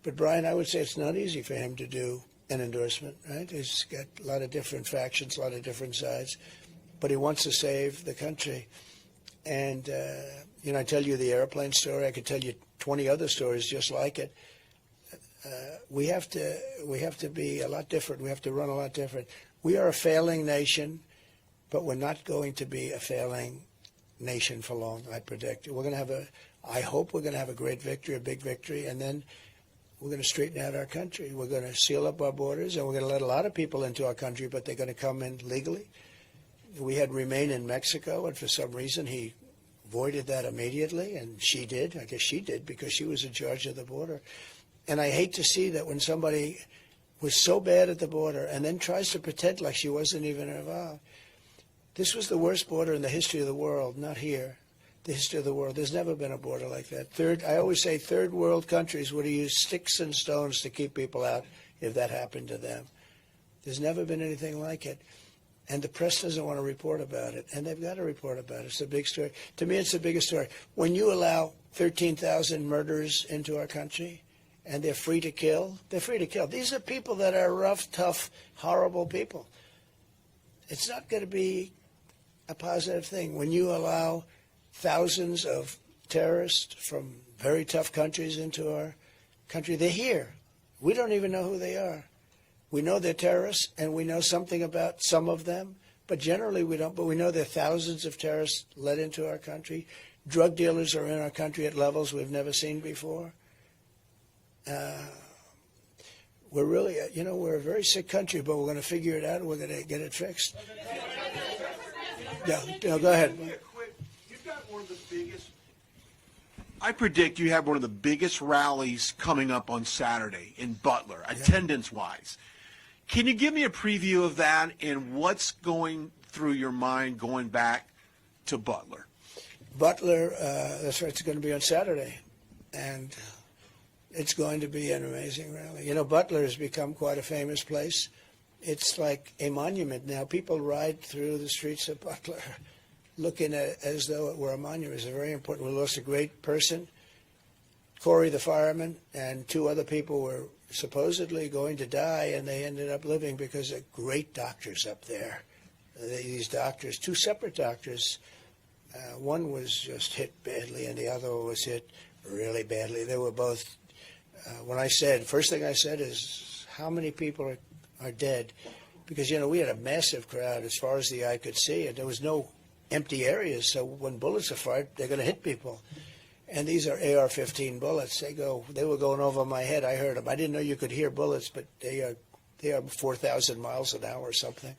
Speaker 1: But, Brian, I would say it's not easy for him to do an endorsement, right? He's got a lot of different factions, a lot of different sides. But he wants to save the country. And, you know, I tell you the airplane story. I could tell you 20 other stories just like it. We have to be a lot different. We have to run a lot different. We are a failing nation, but we're not going to be a failing nation for long, I predict. I hope we're going to have a great victory, a big victory, and then we're going to straighten out our country. We're going to seal up our borders, and we're going to let a lot of people into our country, but they're going to come in legally. We had Remain in Mexico, and for some reason he voided that immediately, and she did. I guess she did because she was in charge of the border. And I hate to see that when somebody was so bad at the border and then tries to pretend like she wasn't even involved. This was the worst border in the history of the world, not here, the history of the world. There's never been a border like that. I always say third world countries would have used sticks and stones to keep people out if that happened to them. There's never been anything like it. And the press doesn't want to report about it, and they've got to report about it. It's a big story. To me, it's the biggest story. When you allow 13,000 murders into our country, and they're free to kill, they're free to kill. These are people that are rough, tough, horrible people. It's not going to be a positive thing. When you allow thousands of terrorists from very tough countries into our country, they're here. We don't even know who they are. We know they're terrorists, and we know something about some of them, but generally we don't. But we know there are thousands of terrorists let into our country. Drug dealers are in our country at levels we've never seen before. We're really, we're a very sick country, but we're going to figure it out and we're going to get it fixed. Yeah, go ahead.
Speaker 5: You've got one of the biggest. I predict you have one of the biggest rallies coming up on Saturday in Butler, attendance-wise. Can you give me a preview of that and what's going through your mind going back to Butler?
Speaker 1: Butler, that's right, it's going to be on Saturday. And it's going to be an amazing rally. You know, Butler has become quite a famous place. It's like a monument now. People ride through the streets of Butler looking at it as though it were a monument. It's very important. We lost a great person, Corey the fireman, and two other people were supposedly going to die, and they ended up living because of great doctors up there. These doctors, two separate doctors, one was just hit badly, and the other was hit really badly. They were both. First thing I said is, how many people are dead? Because, we had a massive crowd as far as the eye could see, and there was no empty areas. So when bullets are fired, they're going to hit people. And these are AR-15 bullets. They were going over my head. I heard them. I didn't know you could hear bullets, but they are 4,000 miles an hour or something.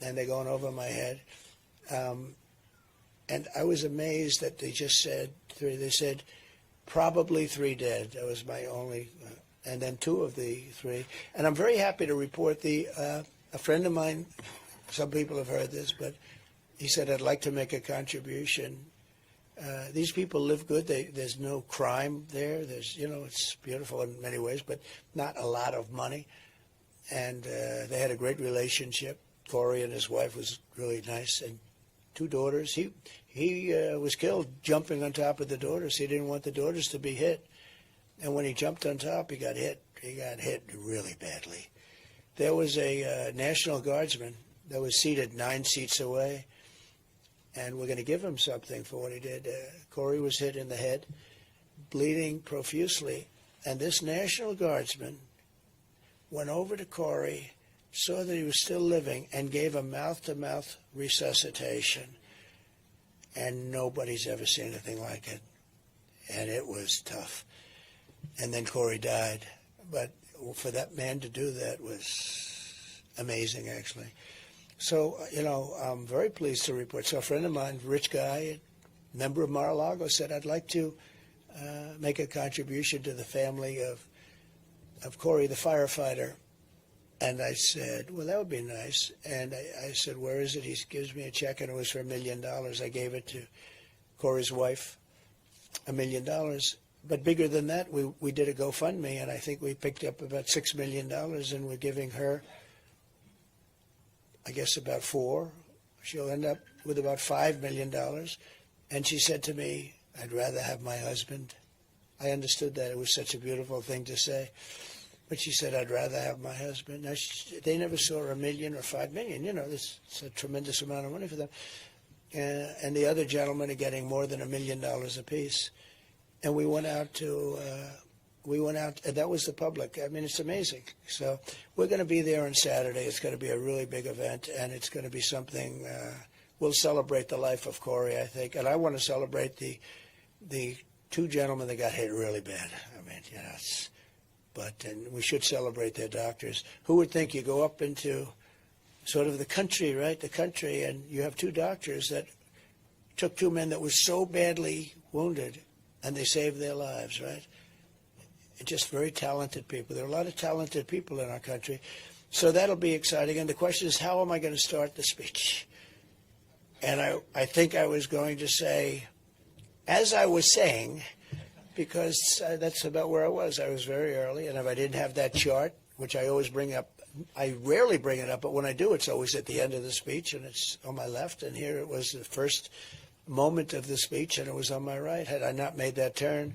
Speaker 1: And they're going over my head. And I was amazed that they just said three. They said, probably 3 dead. That was my only, and then 2 of the 3. And I'm very happy to report a friend of mine, some people have heard this, but he said, I'd like to make a contribution. These people live good. There's no crime there. It's beautiful in many ways, but not a lot of money. And they had a great relationship. Corey and his wife was really nice, and 2 daughters. He was killed jumping on top of the daughters. He didn't want the daughters to be hit. And when he jumped on top, he got hit. He got hit really badly. There was a National Guardsman that was seated 9 seats away, and we're going to give him something for what he did. Corey was hit in the head, bleeding profusely, and this National Guardsman went over to Corey, saw that he was still living, and gave him mouth-to-mouth resuscitation. And nobody's ever seen anything like it. And it was tough. And then Corey died. But for that man to do that was amazing, actually. So, I'm very pleased to report. So a friend of mine, rich guy, member of Mar-a-Lago, said, I'd like to make a contribution to the family of Corey, the firefighter. And I said, well, that would be nice. And I said, where is it? He gives me a check, and it was for $1 million. I gave it to Corey's wife, $1 million. But bigger than that, we did a GoFundMe, and I think we picked up about $6 million, and we're giving her, I guess, about 4. She'll end up with about $5 million. And she said to me, I'd rather have my husband. I understood that. It was such a beautiful thing to say. But she said, I'd rather have my husband. Now, they never saw $1 million or $5 million. This is a tremendous amount of money for them. And the other gentlemen are getting more than $1 million apiece. And we went out, and that was the public. I mean, it's amazing. So we're going to be there on Saturday. It's going to be a really big event, and it's going to be something, we'll celebrate the life of Corey, I think. And I want to celebrate the 2 gentlemen that got hit really bad. I mean, and we should celebrate their doctors. Who would think you go up into sort of the country, right? The country, and you have 2 doctors that took 2 men that were so badly wounded, and they saved their lives, right? Just very talented people. There are a lot of talented people in our country. So that'll be exciting. And the question is, how am I going to start the speech? And I think I was going to say, as I was saying, because that's about where I was. I was very early, and if I didn't have that chart, which I always bring up, I rarely bring it up, but when I do, it's always at the end of the speech, and it's on my left, and here it was the first moment of the speech, and it was on my right. Had I not made that turn,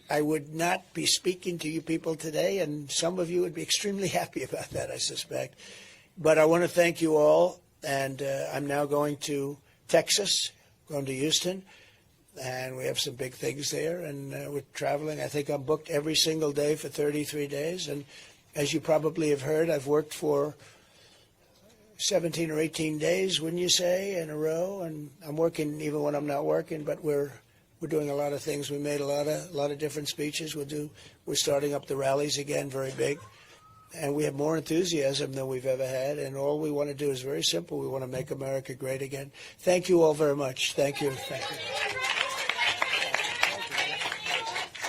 Speaker 1: I would not be speaking to you people today, and some of you would be extremely happy about that, I suspect. But I want to thank you all, and I'm now going to Texas, going to Houston, and we have some big things there, and we're traveling. I think I'm booked every single day for 33 days, and as you probably have heard, I've worked for 17 or 18 days, wouldn't you say, in a row, and I'm working even when I'm not working, but we're doing a lot of things. We made a lot of different speeches. We're starting up the rallies again, very big, and we have more enthusiasm than we've ever had, and all we want to do is very simple. We want to make America great again. Thank you all very much. Thank you. Thank you.